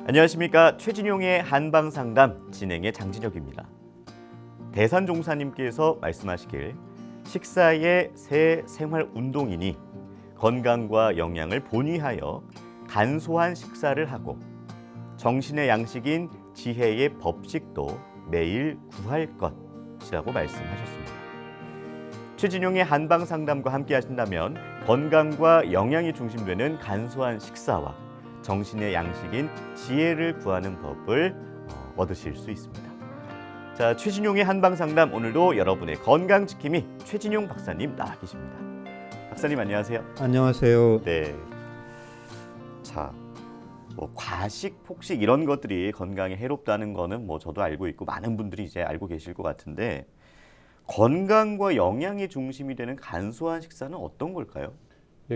안녕하십니까. 최진용의 한방상담 진행의 장진혁입니다. 대산종사님께서 말씀하시길 식사의 새 생활운동이니 건강과 영양을 본위하여 간소한 식사를 하고 정신의 양식인 지혜의 법식도 매일 구할 것이라고 말씀하셨습니다. 최진용의 한방상담과 함께 하신다면 건강과 영양이 중심되는 간소한 식사와 정신의 양식인 지혜를 구하는 법을 얻으실 수 있습니다. 자, 최진용의 한방상담, 오늘도 여러분의 건강지킴이 최진용 박사님 나와 계십니다. 박사님 안녕하세요. 안녕하세요. 네. 자, 과식, 폭식 이런 것들이 건강에 해롭다는 거는 저도 알고 있고 많은 분들이 이제 알고 계실 것 같은데, 건강과 영양이 중심이 되는 간소한 식사는 어떤 걸까요?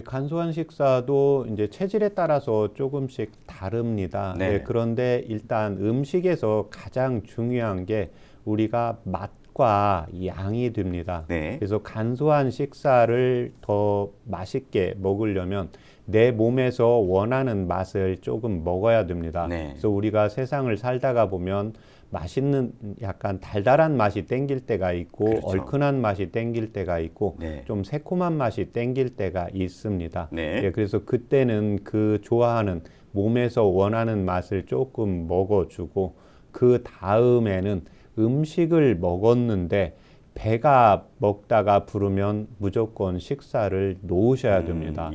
간소한 식사도 이제 체질에 따라서 조금씩 다릅니다. 네. 그런데 일단 음식에서 가장 중요한 게 우리가 맛과 양이 됩니다. 네. 그래서 간소한 식사를 더 맛있게 먹으려면 내 몸에서 원하는 맛을 조금 먹어야 됩니다. 네. 그래서 우리가 세상을 살다가 보면 맛있는 약간 달달한 맛이 땡길 때가 있고, 그렇죠. 얼큰한 맛이 땡길 때가 있고, 네. 좀 새콤한 맛이 땡길 때가 있습니다. 네. 그래서 그때는 그 좋아하는 몸에서 원하는 맛을 조금 먹어주고, 그 다음에는 음식을 먹었는데 배가 먹다가 부르면 무조건 식사를 놓으셔야 됩니다.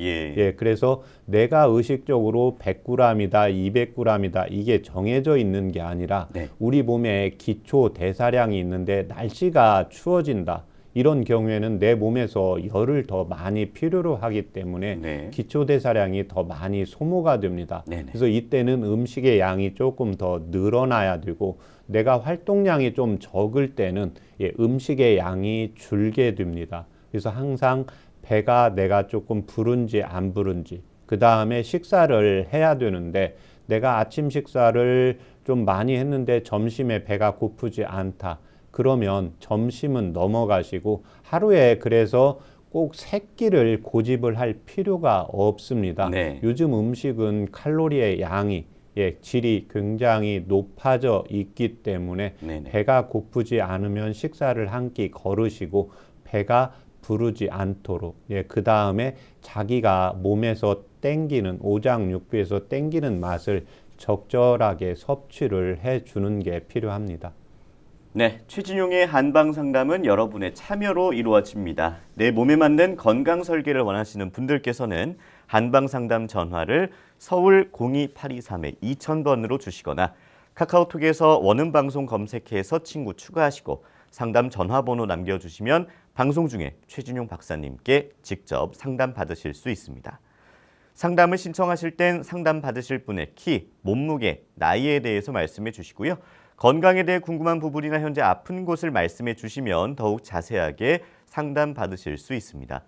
그래서 내가 의식적으로 100g이다, 200g이다 이게 정해져 있는 게 아니라 우리 몸에 기초 대사량이 있는데 날씨가 추워진다. 이런 경우에는 내 몸에서 열을 더 많이 필요로 하기 때문에 기초 대사량이 더 많이 소모가 됩니다. 그래서 이때는 음식의 양이 조금 더 늘어나야 되고, 내가 활동량이 좀 적을 때는 음식의 양이 줄게 됩니다. 그래서 항상 배가 내가 조금 부른지 안 부른지, 그 다음에 식사를 해야 되는데 내가 아침 식사를 좀 많이 했는데 점심에 배가 고프지 않다. 그러면 점심은 넘어가시고 하루에 그래서 꼭 세 끼를 고집을 할 필요가 없습니다. 요즘 음식은 칼로리의 양이 질이 굉장히 높아져 있기 때문에 배가 고프지 않으면 식사를 한 끼 거르시고 배가 부르지 않도록 그 다음에 자기가 몸에서 땡기는 오장육부에서 땡기는 맛을 적절하게 섭취를 해주는 게 필요합니다. 네, 최진용의 한방상담은 여러분의 참여로 이루어집니다. 내 몸에 맞는 건강 설계를 원하시는 분들께서는 한방상담 전화를 서울 02823-2000번으로 주시거나 카카오톡에서 원음방송 검색해서 친구 추가하시고 상담 전화번호 남겨주시면 방송 중에 최진용 박사님께 직접 상담 받으실 수 있습니다. 상담을 신청하실 땐 상담 받으실 분의 키, 몸무게, 나이에 대해서 말씀해 주시고요. 건강에 대해 궁금한 부분이나 현재 아픈 곳을 말씀해 주시면 더욱 자세하게 상담 받으실 수 있습니다.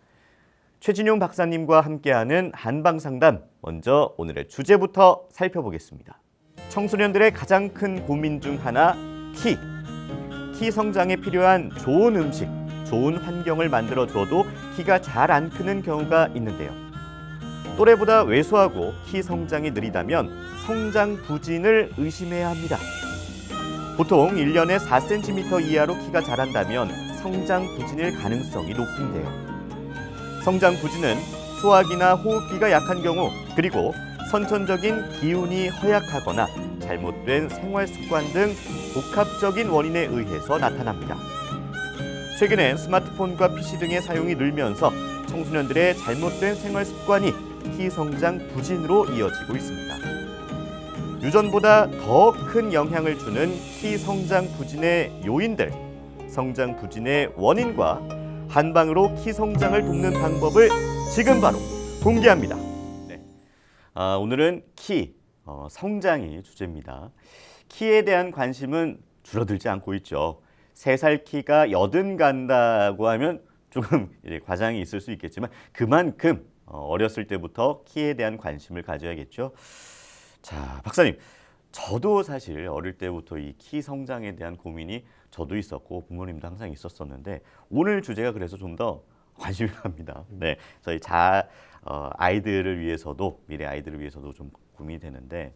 최진용 박사님과 함께하는 한방상담, 먼저 오늘의 주제부터 살펴보겠습니다. 청소년들의 가장 큰 고민 중 하나, 키 성장에 필요한 좋은 음식, 좋은 환경을 만들어줘도 키가 잘 안 크는 경우가 있는데요. 또래보다 왜소하고 키 성장이 느리다면 성장 부진을 의심해야 합니다. 보통 1년에 4cm 이하로 키가 자란다면 성장 부진일 가능성이 높은데요. 성장 부진은 소화기나 호흡기가 약한 경우, 그리고 선천적인 기운이 허약하거나 잘못된 생활 습관 등 복합적인 원인에 의해서 나타납니다. 최근엔 스마트폰과 PC 등의 사용이 늘면서 청소년들의 잘못된 생활 습관이 키 성장 부진으로 이어지고 있습니다. 유전보다 더 큰 영향을 주는 키 성장 부진의 요인들, 성장 부진의 원인과 한방으로 키 성장을 돕는 방법을 지금 바로 공개합니다. 오늘은 성장이 주제입니다. 키에 대한 관심은 줄어들지 않고 있죠. 3살 키가 80 간다고 하면 조금 과장이 있을 수 있겠지만 그만큼 어렸을 때부터 키에 대한 관심을 가져야겠죠. 자, 박사님, 저도 사실 어릴 때부터 이 키 성장에 대한 고민이 저도 있었고 부모님도 항상 있었었는데 오늘 주제가 그래서 좀 더 관심이 갑니다. 네, 저희 아이들을 위해서도, 미래 아이들을 위해서도 좀 고민이 되는데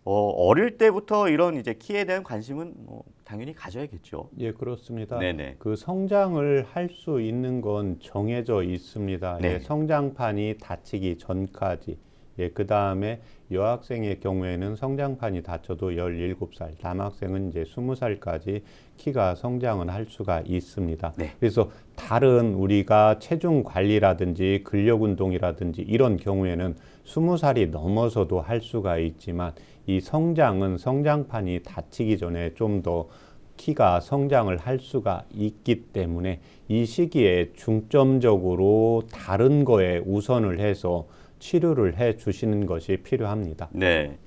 어릴 때부터 이런 이제 키에 대한 관심은 뭐 당연히 가져야겠죠. 예, 그렇습니다. 네네. 그 성장을 할 수 있는 건 정해져 있습니다. 네. 예, 성장판이 닫히기 전까지. 예, 그 다음에 여학생의 경우에는 성장판이 닫혀도 17살, 남학생은 이제 20살까지 키가 성장은 할 수가 있습니다. 네. 그래서 다른 우리가 체중 관리라든지 근력 운동이라든지 이런 경우에는 20살이 넘어서도 할 수가 있지만 이 성장은 성장판이 닫히기 전에 좀 더 키가 성장을 할 수가 있기 때문에 이 시기에 중점적으로 다른 거에 우선을 해서 치료를 해 주시는 것이 필요합니다. 네.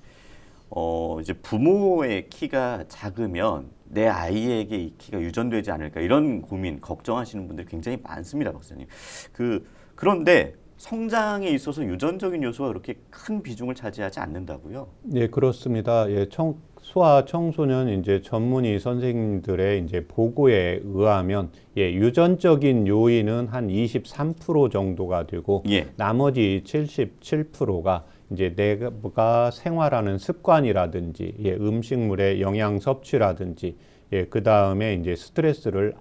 이제 부모의 키가 작으면 내 아이에게 이 키가 유전되지 않을까 이런 고민, 걱정하시는 분들이 굉장히 많습니다, 박사님. 그런데 성장에 있어서 유전적인 요소가 그렇게 큰 비중을 차지하지 않는다고요? 네, 그렇습니다. 예, 소아 청소년 이제 전문의 선생님들의 이제 보고에 의하면 예, 유전적인 요인은 한 23% 정도가 되고 예. 나머지 77%가 이제 내가 생활하는 습관이라든지 예, 음식물의 영양 섭취라든지 예, 그 다음에 이제 스트레스를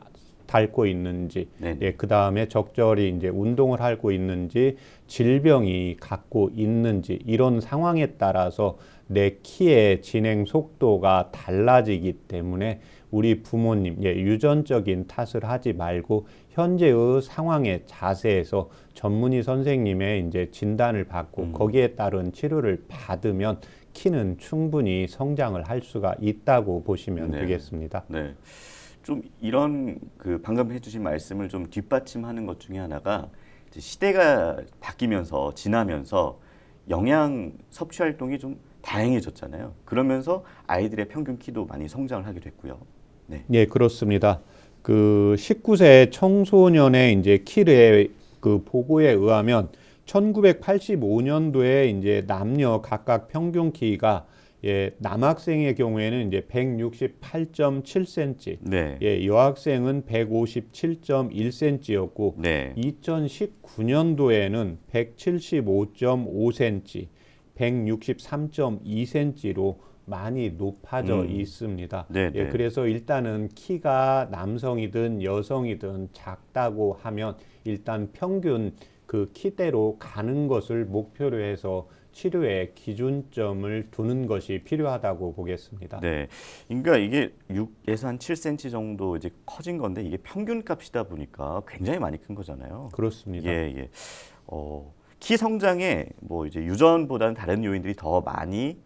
닳고 있는지, 네네. 예, 그 다음에 적절히 이제 운동을 하고 있는지, 질병이 갖고 있는지 이런 상황에 따라서 내 키의 진행 속도가 달라지기 때문에 우리 부모님, 예, 유전적인 탓을 하지 말고 현재의 상황의 자세에서 전문의 선생님의 이제 진단을 받고 거기에 따른 치료를 받으면 키는 충분히 성장을 할 수가 있다고 보시면 네. 되겠습니다. 네. 좀 이런 방금 해주신 말씀을 좀 뒷받침하는 것 중에 하나가 이제 시대가 바뀌면서 지나면서 영양 섭취 활동이 좀 다양해졌잖아요. 그러면서 아이들의 평균 키도 많이 성장을 하게 됐고요. 네. 예, 그렇습니다. 그 19세 청소년의 이제 키의 그 보고에 의하면 1985년도에 이제 남녀 각각 평균 키가 예, 남학생의 경우에는 이제 168.7cm, 네. 예, 여학생은 157.1cm였고, 네. 2019년도에는 175.5cm, 163.2cm로 많이 높아져 있습니다. 네, 예, 네. 그래서 일단은 키가 남성이든 여성이든 작다고 하면 일단 평균 그 키대로 가는 것을 목표로 해서 치료의 기준점을 두는 것이 필요하다고 보겠습니다. 네. 그러니까 이게 6에서 한 7cm 정도 이제 커진 건데 이게 평균 값이다 보니까 굉장히 많이 큰 거잖아요. 그렇습니다. 예, 예. 키 성장에 뭐 이제 유전보다는 다른 요인들이 더 많이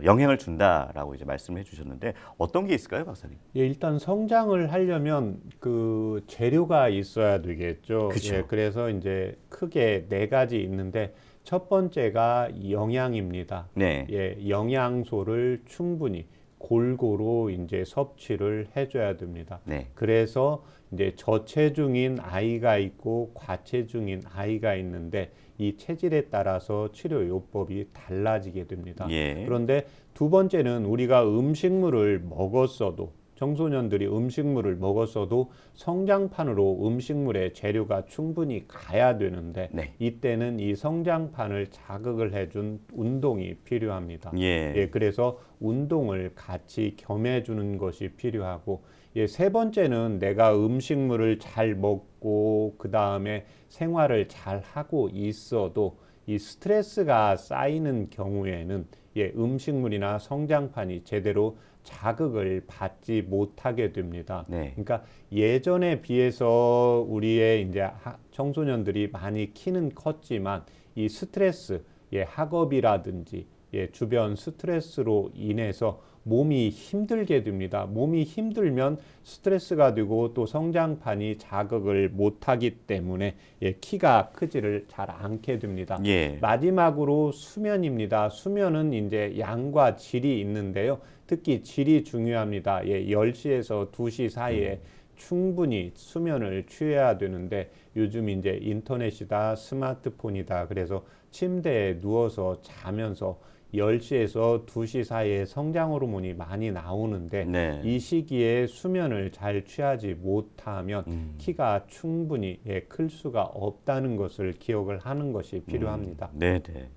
영향을 준다라고 이제 말씀을 해주셨는데 어떤 게 있을까요, 박사님? 예, 일단 성장을 하려면 그 재료가 있어야 되겠죠. 그쵸. 예, 그래서 이제 크게 네 가지 있는데 첫 번째가 영양입니다. 네. 예, 영양소를 충분히 골고루 이제 섭취를 해줘야 됩니다. 네. 그래서 이제 저체중인 아이가 있고 과체중인 아이가 있는데 이 체질에 따라서 치료 요법이 달라지게 됩니다. 예. 그런데 두 번째는 우리가 음식물을 먹었어도 청소년들이 음식물을 먹었어도 성장판으로 음식물의 재료가 충분히 가야 되는데 네. 이때는 이 성장판을 자극을 해준 운동이 필요합니다. 예. 예, 그래서 운동을 같이 겸해주는 것이 필요하고 예, 세 번째는 내가 음식물을 잘 먹고 그 다음에 생활을 잘 하고 있어도 이 스트레스가 쌓이는 경우에는 예, 음식물이나 성장판이 제대로 자극을 받지 못하게 됩니다. 네. 그러니까 예전에 비해서 우리의 이제 청소년들이 많이 키는 컸지만 이 스트레스, 예, 학업이라든지 예, 주변 스트레스로 인해서 몸이 힘들게 됩니다. 몸이 힘들면 스트레스가 되고 또 성장판이 자극을 못하기 때문에 예, 키가 크지를 잘 않게 됩니다. 예. 마지막으로 수면입니다. 수면은 이제 양과 질이 있는데요. 특히 질이 중요합니다. 예, 10시에서 2시 사이에 충분히 수면을 취해야 되는데 요즘 이제 인터넷이다, 스마트폰이다. 그래서 침대에 누워서 자면서 10시에서 2시 사이에 성장 호르몬이 많이 나오는데 네. 이 시기에 수면을 잘 취하지 못하면 키가 충분히 예, 클 수가 없다는 것을 기억을 하는 것이 필요합니다. 네, 네.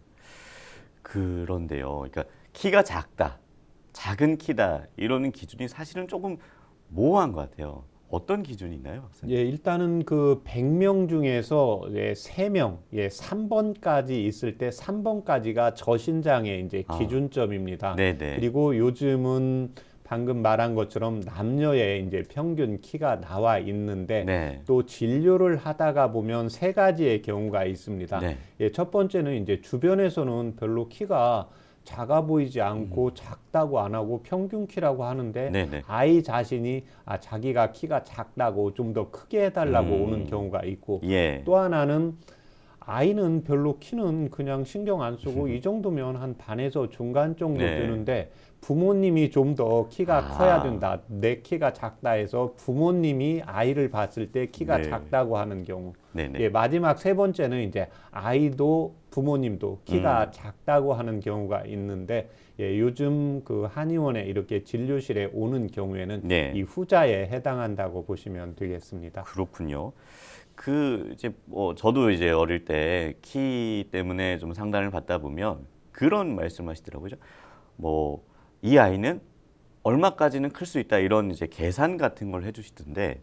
그런데요. 그러니까 키가 작다, 작은 키다 이러는 기준이 사실은 조금 모호한 것 같아요. 어떤 기준이 있나요, 박사님? 예, 일단은 그 100명 중에서 3명, 3번까지 있을 때 3번까지가 저신장의 이제 기준점입니다. 네네. 그리고 요즘은 방금 말한 것처럼 남녀의 이제 평균 키가 나와 있는데 네. 또 진료를 하다가 보면 3가지의 경우가 있습니다. 네. 예, 첫 번째는 이제 주변에서는 별로 키가 작아 보이지 않고 작다고 안 하고 평균 키라고 하는데 네네. 아이 자신이 자기가 키가 작다고 좀 더 크게 해달라고 오는 경우가 있고 예. 또 하나는 아이는 별로 키는 그냥 신경 안 쓰고 이 정도면 한 반에서 중간 정도 네. 되는데 부모님이 좀 더 키가 아. 커야 된다. 내 키가 작다 해서 부모님이 아이를 봤을 때 키가 네. 작다고 하는 경우. 네네. 예, 마지막 3번째는 이제 아이도 부모님도 키가 작다고 하는 경우가 있는데 예, 요즘 그 한의원에 이렇게 진료실에 오는 경우에는 네. 이 후자에 해당한다고 보시면 되겠습니다. 그렇군요. 그 이제 뭐 저도 이제 어릴 때 키 때문에 좀 상담을 받다 보면 그런 말씀하시더라고요. 뭐 이 아이는 얼마까지는 클 수 있다 이런 이제 계산 같은 걸 해주시던데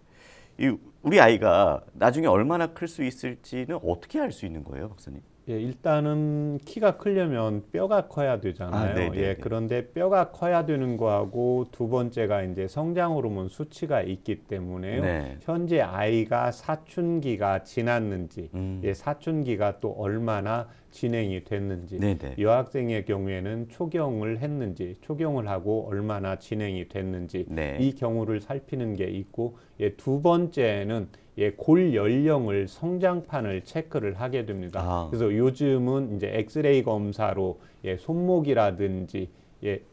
우리 아이가 나중에 얼마나 클 수 있을지는 어떻게 알 수 있는 거예요, 박사님? 예, 일단은 키가 크려면 뼈가 커야 되잖아요. 네네네. 예, 그런데 뼈가 커야 되는 거하고 두 번째가 이제 성장 호르몬 수치가 있기 때문에요. 네. 현재 아이가 사춘기가 지났는지, 예, 사춘기가 또 얼마나 진행이 됐는지, 네네. 여학생의 경우에는 초경을 했는지, 초경을 하고 얼마나 진행이 됐는지, 네. 이 경우를 살피는 게 있고, 예, 두 번째는 골 연령을 성장판을 체크를 하게 됩니다. 그래서 요즘은 이제 엑스레이 검사로 손목이라든지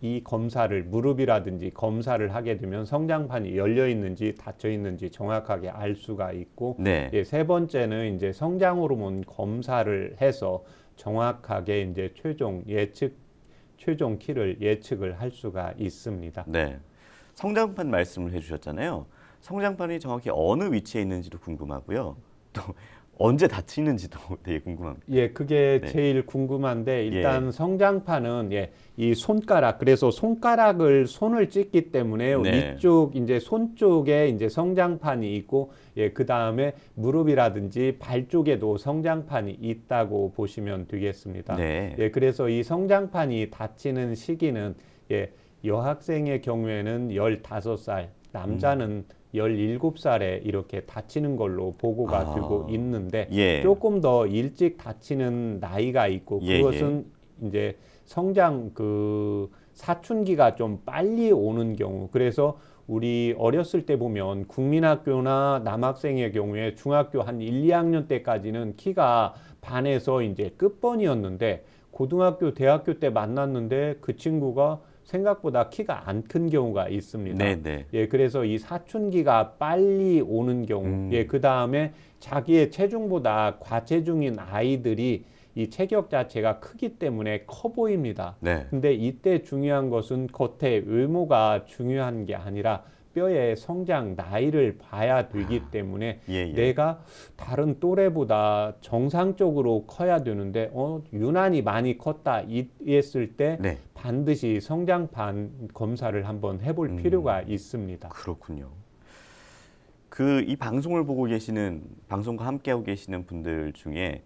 이 검사를 무릎이라든지 검사를 하게 되면 성장판이 열려 있는지 닫혀 있는지 정확하게 알 수가 있고 네. 세 번째는 이제 성장 호르몬 검사를 해서 정확하게 이제 최종 키를 예측을 할 수가 있습니다. 네. 성장판 말씀을 해주셨잖아요. 성장판이 정확히 어느 위치에 있는지도 궁금하고요. 또 언제 닫히는지도 되게 궁금합니다. 예, 그게 네. 제일 궁금한데 일단 성장판은 이 손가락 그래서 손을 찢기 때문에 네. 이쪽 이제 손 쪽에 이제 성장판이 있고 그 다음에 무릎이라든지 발 쪽에도 성장판이 있다고 보시면 되겠습니다. 네. 그래서 이 성장판이 닫히는 시기는 여학생의 경우에는 15살, 남자는 17살에 이렇게 다치는 걸로 보고가 되고 있는데 조금 더 일찍 다치는 나이가 있고 그것은 이제 성장 사춘기가 좀 빨리 오는 경우 그래서 우리 어렸을 때 보면 국민학교나 남학생의 경우에 중학교 한 1, 2학년 때까지는 키가 반에서 이제 끝번이었는데 고등학교, 대학교 때 만났는데 그 친구가 생각보다 키가 안 큰 경우가 있습니다. 네네. 그래서 이 사춘기가 빨리 오는 경우, 그 다음에 자기의 체중보다 과체중인 아이들이 이 체격 자체가 크기 때문에 커 보입니다. 네. 근데 이때 중요한 것은 겉의 외모가 중요한 게 아니라 뼈의 성장 나이를 봐야 되기 때문에 내가 다른 또래보다 정상적으로 커야 되는데 유난히 많이 컸다 이랬을 때 반드시 성장판 검사를 한번 해볼 필요가 있습니다. 그렇군요. 이 방송을 보고 계시는 방송과 함께하고 계시는 분들 중에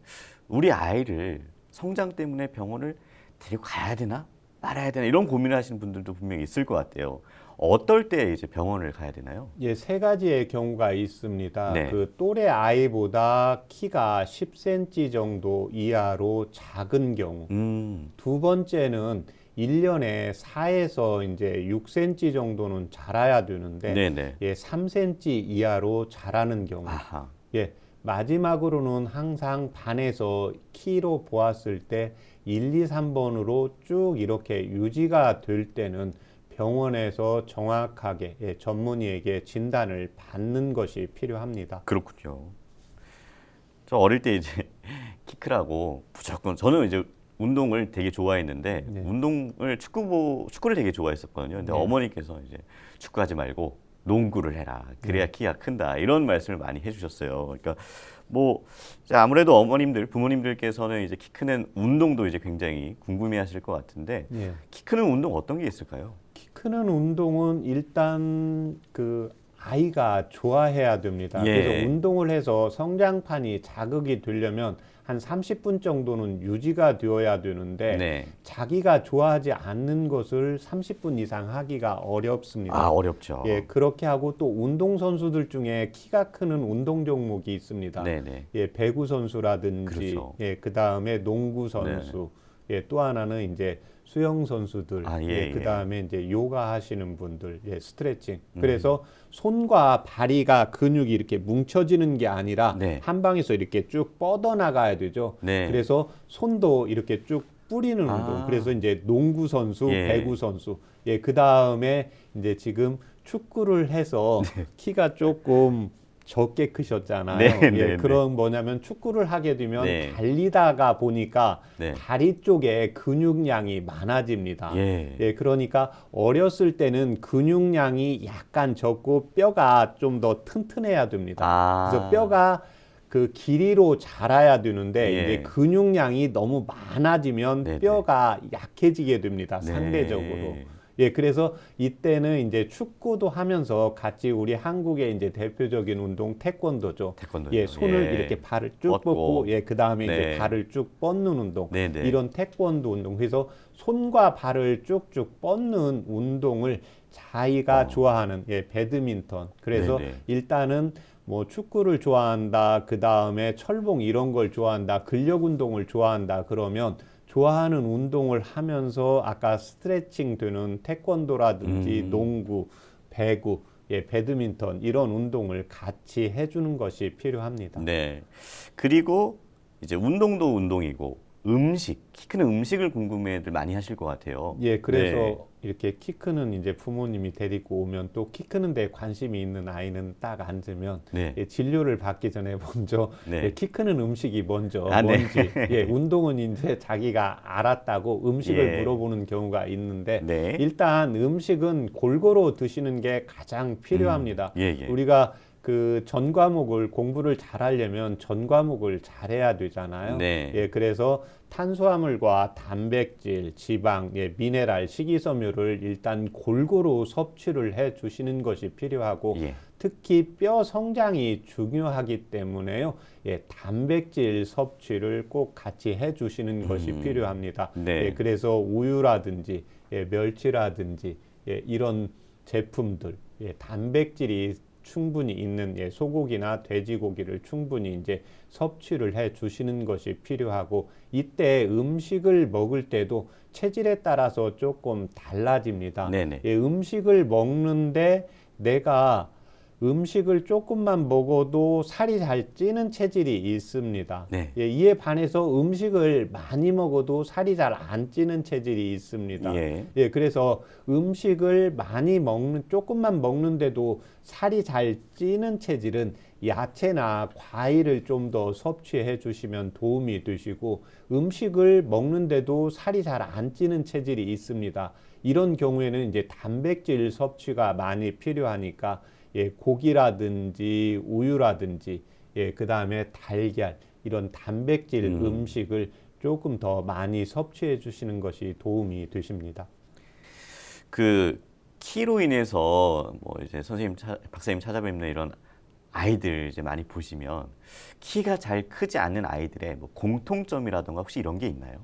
우리 아이를 성장 때문에 병원을 데리고 가야 되나 말아야 되나 이런 고민을 하시는 분들도 분명히 있을 것 같아요. 어떨 때 이제 병원을 가야 되나요? 3가지의 경우가 있습니다. 네. 그 또래 아이보다 키가 10cm 정도 이하로 작은 경우. 두 번째는 1년에 4에서 이제 6cm 정도는 자라야 되는데 3cm 이하로 자라는 경우. 마지막으로는 항상 반에서 키로 보았을 때 1, 2, 3번으로 쭉 이렇게 유지가 될 때는 병원에서 정확하게 전문의에게 진단을 받는 것이 필요합니다. 그렇군요. 저 어릴 때 이제 키 크라고 무조건 저는 이제 운동을 되게 좋아했는데 운동을 축구를 되게 좋아했었거든요. 근데 어머니께서 이제 축구하지 말고 농구를 해라. 그래야 키가 큰다. 이런 말씀을 많이 해주셨어요. 그러니까 뭐 이제 아무래도 어머님들, 부모님들께서는 이제 키 크는 운동도 이제 굉장히 궁금해하실 것 같은데 예. 키 크는 운동 어떤 게 있을까요? 키 크는 운동은 일단 그 아이가 좋아해야 됩니다. 예. 그래서 운동을 해서 성장판이 자극이 되려면 한 30분 정도는 유지가 되어야 되는데 네. 자기가 좋아하지 않는 것을 30분 이상 하기가 어렵습니다. 아, 어렵죠. 예, 그렇게 하고 또 운동 선수들 중에 키가 크는 운동 종목이 있습니다. 네네. 예, 배구 선수라든지, 그렇죠. 예, 그 다음에 농구 선수, 예, 또 하나는 이제 수영 선수들, 아, 예, 예, 예. 그 다음에 이제 요가 하시는 분들, 예, 스트레칭. 그래서 손과 다리가 근육이 이렇게 뭉쳐지는 게 아니라 네. 한 방에서 이렇게 쭉 뻗어나가야 되죠. 네. 그래서 손도 이렇게 쭉 뿌리는 아. 운동. 그래서 이제 농구 선수, 예. 배구 선수, 예, 그 다음에 이제 지금 축구를 해서 키가 조금 적게 크셨잖아요. 네, 예, 네, 그런 뭐냐면 축구를 하게 되면 네. 달리다가 보니까 네. 다리 쪽에 근육량이 많아집니다. 예. 예, 그러니까 어렸을 때는 근육량이 약간 적고 뼈가 좀 더 튼튼해야 됩니다. 아. 그래서 뼈가 그 길이로 자라야 되는데 예. 이제 근육량이 너무 많아지면 네네. 뼈가 약해지게 됩니다. 네. 상대적으로. 예, 그래서 이때는 이제 축구도 하면서 같이 우리 한국의 이제 대표적인 운동 태권도죠. 태권도요. 예, 손을 예. 이렇게 발을 쭉 뻗고. 뻗고, 예, 그 다음에 네. 이제 발을 쭉 뻗는 운동. 네네. 이런 태권도 운동. 그래서 손과 발을 쭉쭉 뻗는 운동을 자기가 좋아하는, 예, 배드민턴. 그래서 네네. 일단은 뭐 축구를 좋아한다, 그 다음에 철봉 이런 걸 좋아한다, 근력 운동을 좋아한다 그러면 좋아하는 운동을 하면서 아까 스트레칭 되는 태권도라든지 농구, 배구, 예, 배드민턴 이런 운동을 같이 해주는 것이 필요합니다. 네. 그리고 이제 운동도 운동이고 키 크는 음식을 궁금해들 많이 하실 것 같아요. 예, 그래서 네. 이렇게 키 크는 이제 부모님이 데리고 오면 또 키 크는 데 관심이 있는 아이는 딱 앉으면 네. 예, 진료를 받기 전에 먼저 네. 예, 키 크는 음식이 먼저 아, 네. 뭔지 예, 운동은 이제 자기가 알았다고 음식을 예. 물어보는 경우가 있는데 네. 일단 음식은 골고루 드시는 게 가장 필요합니다. 예, 예. 우리가 그 전 과목을 공부를 잘하려면 전 과목을 잘해야 되잖아요. 네. 예, 그래서 탄수화물과 단백질, 지방, 예, 미네랄, 식이섬유를 일단 골고루 섭취를 해 주시는 것이 필요하고 예. 특히 뼈 성장이 중요하기 때문에요. 예, 단백질 섭취를 꼭 같이 해 주시는 것이 필요합니다. 네. 예, 그래서 우유라든지 예, 멸치라든지 예, 이런 제품들 예, 단백질이 충분히 있는 예, 소고기나 돼지고기를 충분히 이제 섭취를 해 주시는 것이 필요하고 이때 음식을 먹을 때도 체질에 따라서 조금 달라집니다. 네네. 예, 음식을 먹는데 내가 음식을 조금만 먹어도 살이 잘 찌는 체질이 있습니다. 네. 예, 이에 반해서 음식을 많이 먹어도 살이 잘 안 찌는 체질이 있습니다. 예. 예, 그래서 음식을 많이 조금만 먹는데도 살이 잘 찌는 체질은 야채나 과일을 좀 더 섭취해 주시면 도움이 되시고 음식을 먹는데도 살이 잘 안 찌는 체질이 있습니다. 이런 경우에는 이제 단백질 섭취가 많이 필요하니까 예, 고기라든지 우유라든지 예, 그 다음에 달걀 이런 단백질 음식을 조금 더 많이 섭취해 주시는 것이 도움이 되십니다. 그 키로 인해서 뭐 이제 박사님 찾아뵙는 이런 아이들 이제 많이 보시면 키가 잘 크지 않는 아이들의 뭐 공통점이라던가 혹시 이런 게 있나요?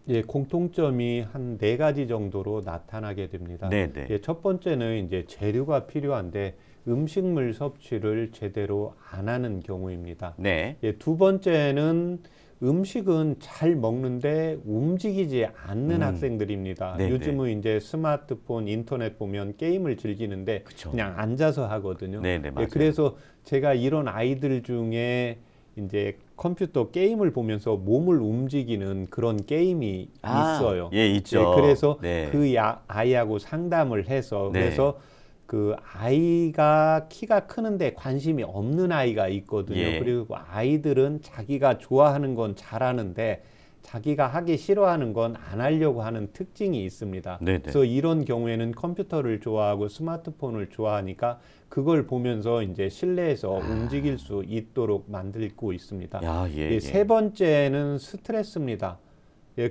예, 공통점이 한 4가지 정도로 나타나게 됩니다. 네네. 예, 첫 번째는 이제 재료가 필요한데 음식물 섭취를 제대로 안 하는 경우입니다. 네. 예, 두 번째는 음식은 잘 먹는데 움직이지 않는 학생들입니다. 네네. 요즘은 이제 스마트폰, 인터넷 보면 게임을 즐기는데 그쵸. 그냥 앉아서 하거든요. 네네, 맞아요. 예, 그래서 제가 이런 아이들 중에 이제 컴퓨터 게임을 보면서 몸을 움직이는 그런 게임이 있어요. 예, 있죠. 예, 그래서 네. 그 아이하고 상담을 해서 네. 그래서 그 아이가 키가 크는데 관심이 없는 아이가 있거든요. 예. 그리고 아이들은 자기가 좋아하는 건 잘하는데 자기가 하기 싫어하는 건 안 하려고 하는 특징이 있습니다. 네네. 그래서 이런 경우에는 컴퓨터를 좋아하고 스마트폰을 좋아하니까 그걸 보면서 이제 실내에서 움직일 수 있도록 만들고 있습니다. 야, 예, 세 번째는 스트레스입니다.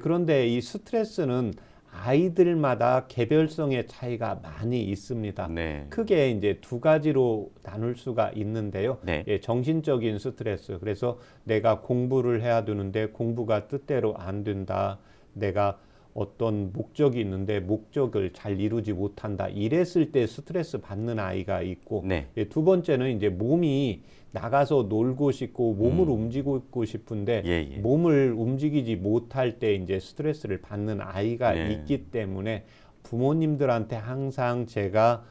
그런데 이 스트레스는 아이들마다 개별성의 차이가 많이 있습니다. 네. 크게 이제 두 가지로 나눌 수가 있는데요. 네. 정신적인 스트레스. 그래서 내가 공부를 해야 되는데 공부가 뜻대로 안 된다. 내가 어떤 목적이 있는데 목적을 잘 이루지 못한다. 이랬을 때 스트레스 받는 아이가 있고, 네. 두 번째는 이제 몸이 나가서 놀고 싶고 몸을 움직이고 싶은데 예. 몸을 움직이지 못할 때 이제 스트레스를 받는 아이가 네. 있기 때문에 부모님들한테 항상 제가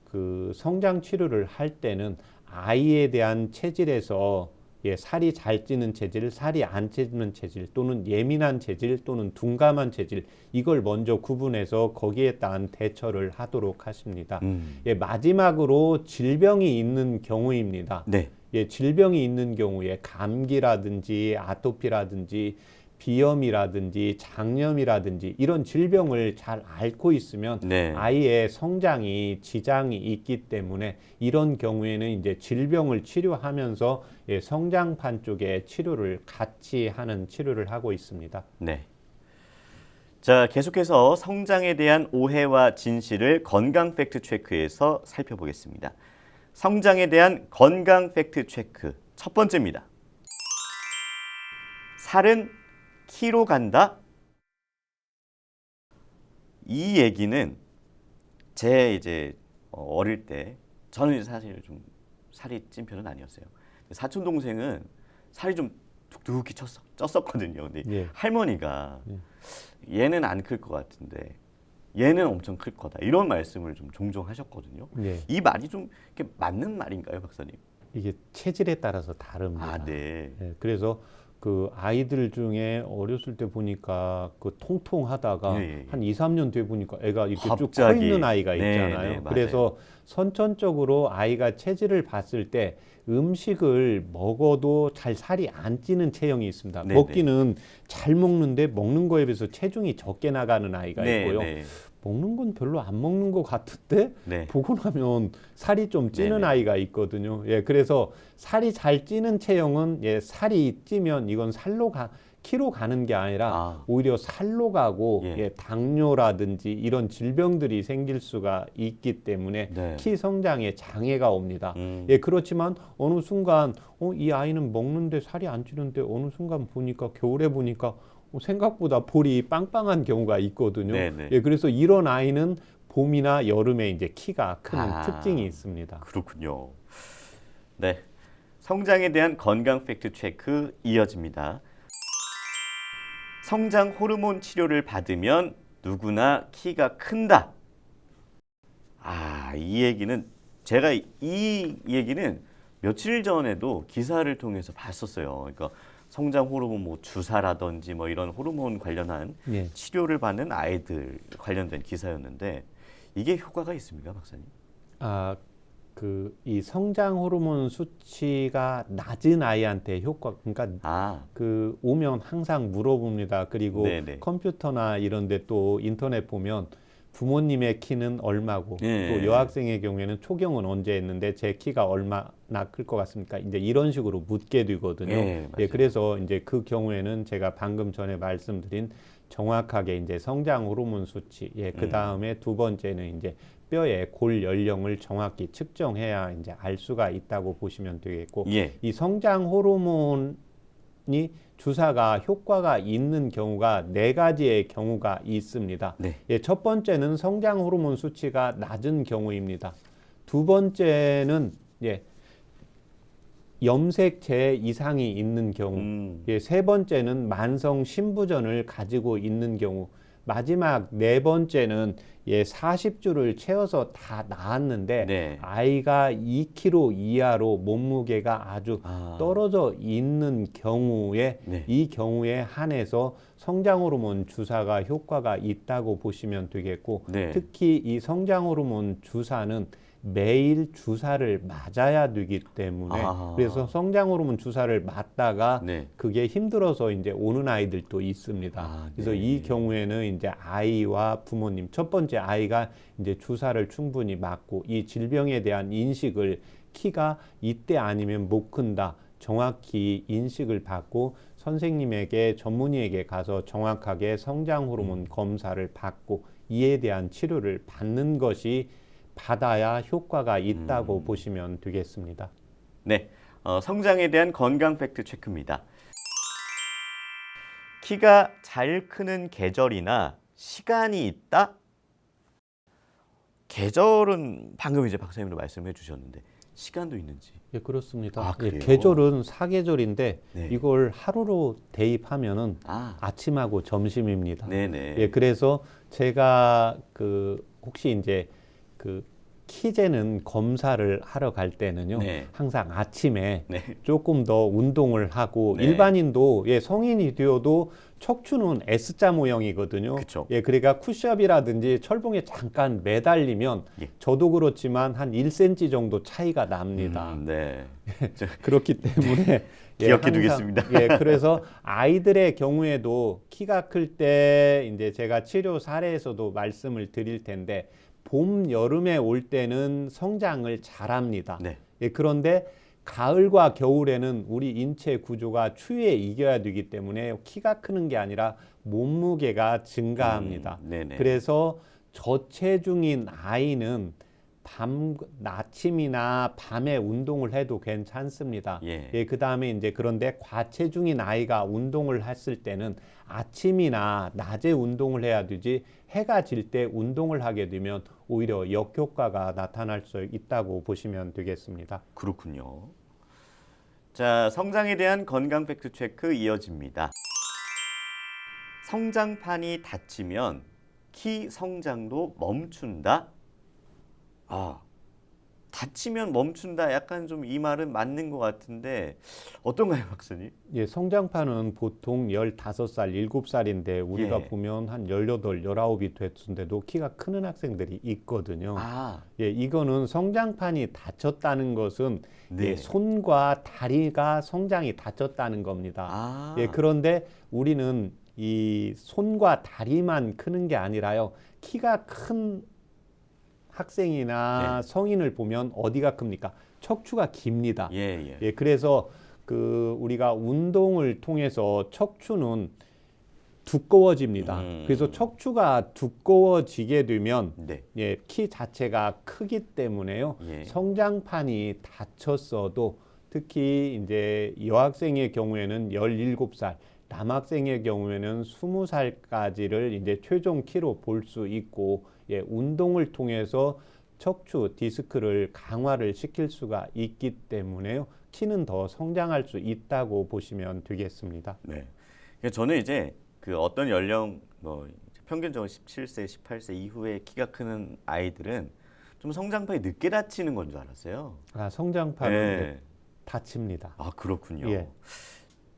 그 성장 치료를 할 때는 아이에 대한 체질에서 살이 잘 찌는 체질, 살이 안 찌는 체질, 또는 예민한 체질, 또는 둔감한 체질, 이걸 먼저 구분해서 거기에 따른 대처를 하도록 하십니다. 마지막으로 질병이 있는 경우입니다. 네. 질병이 있는 경우에 감기라든지 아토피라든지 비염이라든지 장염이라든지 이런 질병을 잘 앓고 있으면 네. 아이의 성장이 지장이 있기 때문에 이런 경우에는 이제 질병을 치료하면서 성장판 쪽에 치료를 같이 하는 치료를 하고 있습니다. 네. 자, 계속해서 성장에 대한 오해와 진실을 건강 팩트 체크에서 살펴보겠습니다. 성장에 대한 건강 팩트 체크 첫 번째입니다. 살은 키로 간다? 이 얘기는 제 이제 어릴 때 저는 사실 좀 살이 찐 편은 아니었어요. 사촌 동생은 살이 좀 툭툭히 쪘었거든요. 근데 할머니가 얘는 안 클 것 같은데 얘는 엄청 클 거다 이런 말씀을 좀 종종 하셨거든요. 이 말이 좀 이렇게 맞는 말인가요, 박사님? 이게 체질에 따라서 다릅니다. 아, 네. 그래서 그 아이들 중에 어렸을 때 보니까 그 통통하다가 한 2, 3년 뒤에 보니까 애가 이렇게 쭉 커 있는 아이가 있잖아요. 네, 그래서 선천적으로 아이가 체질을 봤을 때 음식을 먹어도 잘 살이 안 찌는 체형이 있습니다. 먹기는 잘 먹는데 먹는 거에 비해서 체중이 적게 나가는 아이가 있고요. 먹는 건 별로 안 먹는 것 같은데 보고 나면 살이 좀 찌는 아이가 있거든요. 그래서 살이 잘 찌는 체형은 살이 찌면 이건 키로 가는 게 아니라 오히려 살로 가고 당뇨라든지 이런 질병들이 생길 수가 있기 때문에 키 성장에 장애가 옵니다. 그렇지만 어느 순간 이 아이는 먹는데 살이 안 찌는데 어느 순간 보니까 겨울에 보니까 생각보다 볼이 빵빵한 경우가 있거든요. 그래서 이런 아이는 봄이나 여름에 이제 키가 크는 특징이 있습니다. 그렇군요. 네, 성장에 대한 건강 팩트 체크 이어집니다. 성장 호르몬 치료를 받으면 누구나 키가 큰다. 이 얘기는 제가 이 얘기는 며칠 전에도 기사를 통해서 봤었어요. 그러니까 성장 호르몬 뭐 주사라든지 뭐 이런 호르몬 관련한 치료를 받는 아이들 관련된 기사였는데 이게 효과가 있습니까, 박사님? 이 성장 호르몬 수치가 낮은 아이한테 그러니까 오면 항상 물어봅니다. 그리고 컴퓨터나 이런 데 또 인터넷 보면 부모님의 키는 얼마고 또 여학생의 경우에는 초경은 언제 했는데 제 키가 얼마나 클 것 같습니까? 이제 이런 식으로 묻게 되거든요. 그래서 이제 그 경우에는 제가 방금 전에 말씀드린 정확하게 이제 성장 호르몬 수치, 그 다음에 두 번째는 이제 뼈의 골 연령을 정확히 측정해야 이제 알 수가 있다고 보시면 되겠고, 이 성장 호르몬이 주사가 효과가 있는 경우가 4가지의 경우가 있습니다. 첫 번째는 성장 호르몬 수치가 낮은 경우입니다. 두 번째는 염색체 이상이 있는 경우, 세 번째는 만성 신부전을 가지고 있는 경우, 마지막 4번째는 40주를 채워서 다 나았는데 아이가 2kg 이하로 몸무게가 아주 떨어져 있는 경우에 이 경우에 한해서 성장 호르몬 주사가 효과가 있다고 보시면 되겠고, 특히 이 성장 호르몬 주사는 매일 주사를 맞아야 되기 때문에 그래서 성장 호르몬 주사를 맞다가 네. 그게 힘들어서 이제 오는 아이들도 있습니다. 그래서 네. 이 경우에는 이제 아이와 부모님, 첫 번째 아이가 이제 주사를 충분히 맞고 이 질병에 대한 인식을 키가 이때 아니면 못 큰다. 정확히 인식을 받고 선생님에게 전문의에게 가서 정확하게 성장 호르몬 검사를 받고 이에 대한 치료를 받는 것이 받아야 효과가 있다고 보시면 되겠습니다. 네, 성장에 대한 건강 팩트 체크입니다. 키가 잘 크는 계절이나 시간이 있다? 계절은 방금 이제 박사님도 말씀해 주셨는데 시간도 있는지. 예, 그렇습니다. 아, 그래요? 계절은 사계절인데 네. 이걸 하루로 대입하면은 아, 아침하고 점심입니다. 네네. 예, 그래서 제가 혹시 이제 키 재는 검사를 하러 갈 때는요, 네. 항상 아침에 네. 조금 더 운동을 하고 네. 일반인도 성인이 되어도 척추는 S자 모형이거든요. 그쵸. 예, 그러니까 푸시업이라든지 철봉에 잠깐 매달리면 예. 저도 그렇지만 한 1cm 정도 차이가 납니다. 네. 그렇기 때문에 기억해 항상, 두겠습니다. 그래서 아이들의 경우에도 키가 클 때 이제 제가 치료 사례에서도 말씀을 드릴 텐데 봄, 여름에 올 때는 성장을 잘합니다. 네. 그런데 가을과 겨울에는 우리 인체 구조가 추위에 이겨야 되기 때문에 키가 크는 게 아니라 몸무게가 증가합니다. 네네. 그래서 저체중인 아이는 아침이나 밤에 운동을 해도 괜찮습니다. 예. 그 다음에 이제 그런데 과체중인 아이가 운동을 했을 때는 아침이나 낮에 운동을 해야 되지 해가 질 때 운동을 하게 되면 오히려 역효과가 나타날 수 있다고 보시면 되겠습니다. 그렇군요. 자, 성장에 대한 건강 팩트 체크 이어집니다. 성장판이 닫히면 키 성장도 멈춘다? 아, 다치면 멈춘다. 약간 좀 이 말은 맞는 것 같은데 어떤가요, 박사님? 예, 성장판은 보통 15살, 7살인데 우리가 예. 보면 한 18, 19이 됐는데도 키가 크는 학생들이 있거든요. 아, 이거는 성장판이 닫혔다는 것은 네. 손과 다리가 성장이 닫혔다는 겁니다. 아, 그런데 우리는 이 손과 다리만 크는 게 아니라요. 키가 큰 학생이나 성인을 보면 어디가 큽니까? 척추가 깁니다. 예. 그래서 우리가 운동을 통해서 척추는 두꺼워집니다. 그래서 척추가 두꺼워지게 되면 네. 키 자체가 크기 때문에요. 예. 성장판이 닫혔어도 특히 이제 여학생의 경우에는 17살, 남학생의 경우에는 20살까지를 이제 최종 키로 볼 수 있고 운동을 통해서 척추 디스크를 강화를 시킬 수가 있기 때문에요. 키는 더 성장할 수 있다고 보시면 되겠습니다. 네. 그러니까 저는 이제 어떤 연령 평균적으로 17세, 18세 이후에 키가 크는 아이들은 좀 성장판이 늦게 닫히는 건 줄 알았어요. 성장판은 닫힙니다. 아, 그렇군요. 예.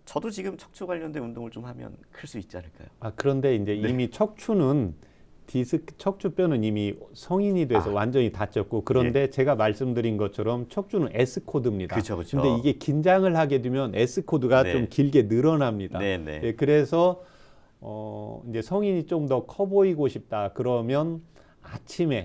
저도 지금 척추 관련된 운동을 좀 하면 클 수 있지 않을까요? 그런데 이제 이미 척추는 척추뼈는 이미 성인이 돼서 완전히 닫혔고 그런데 제가 말씀드린 것처럼 척추는 S 코드입니다. 그렇죠. 근데 이게 긴장을 하게 되면 S 코드가 좀 길게 늘어납니다. 네. 그래서 이제 성인이 좀 더 커 보이고 싶다 그러면 아침에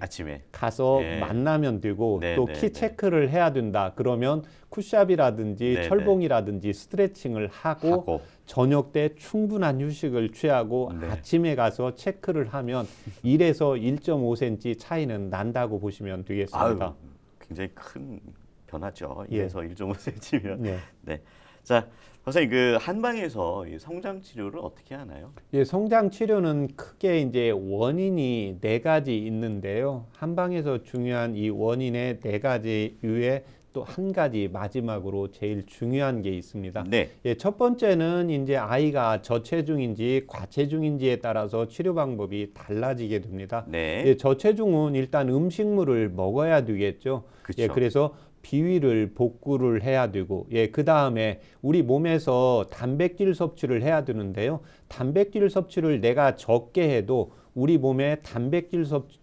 가서 만나면 되고 또 키 체크를 해야 된다 그러면 푸시업이라든지 철봉이라든지 스트레칭을 하고 저녁 때 충분한 휴식을 취하고 아침에 가서 체크를 하면 1에서 1.5cm 차이는 난다고 보시면 되겠습니다. 아유, 굉장히 큰 변화죠. 1에서 1.5cm면. 네. 자, 선생님 한방에서 이 성장 치료를 어떻게 하나요? 성장 치료는 크게 이제 원인이 4가지 있는데요. 한방에서 중요한 이 원인의 4가지 이외에 또 한 가지 마지막으로 제일 중요한 게 있습니다. 네. 첫 번째는 이제 아이가 저체중인지 과체중인지에 따라서 치료 방법이 달라지게 됩니다. 네. 저체중은 일단 음식물을 먹어야 되겠죠. 그쵸. 그래서 비위를 복구를 해야 되고, 예, 그 다음에 우리 몸에서 단백질 섭취를 해야 되는데요. 단백질 섭취를 내가 적게 해도 우리 몸에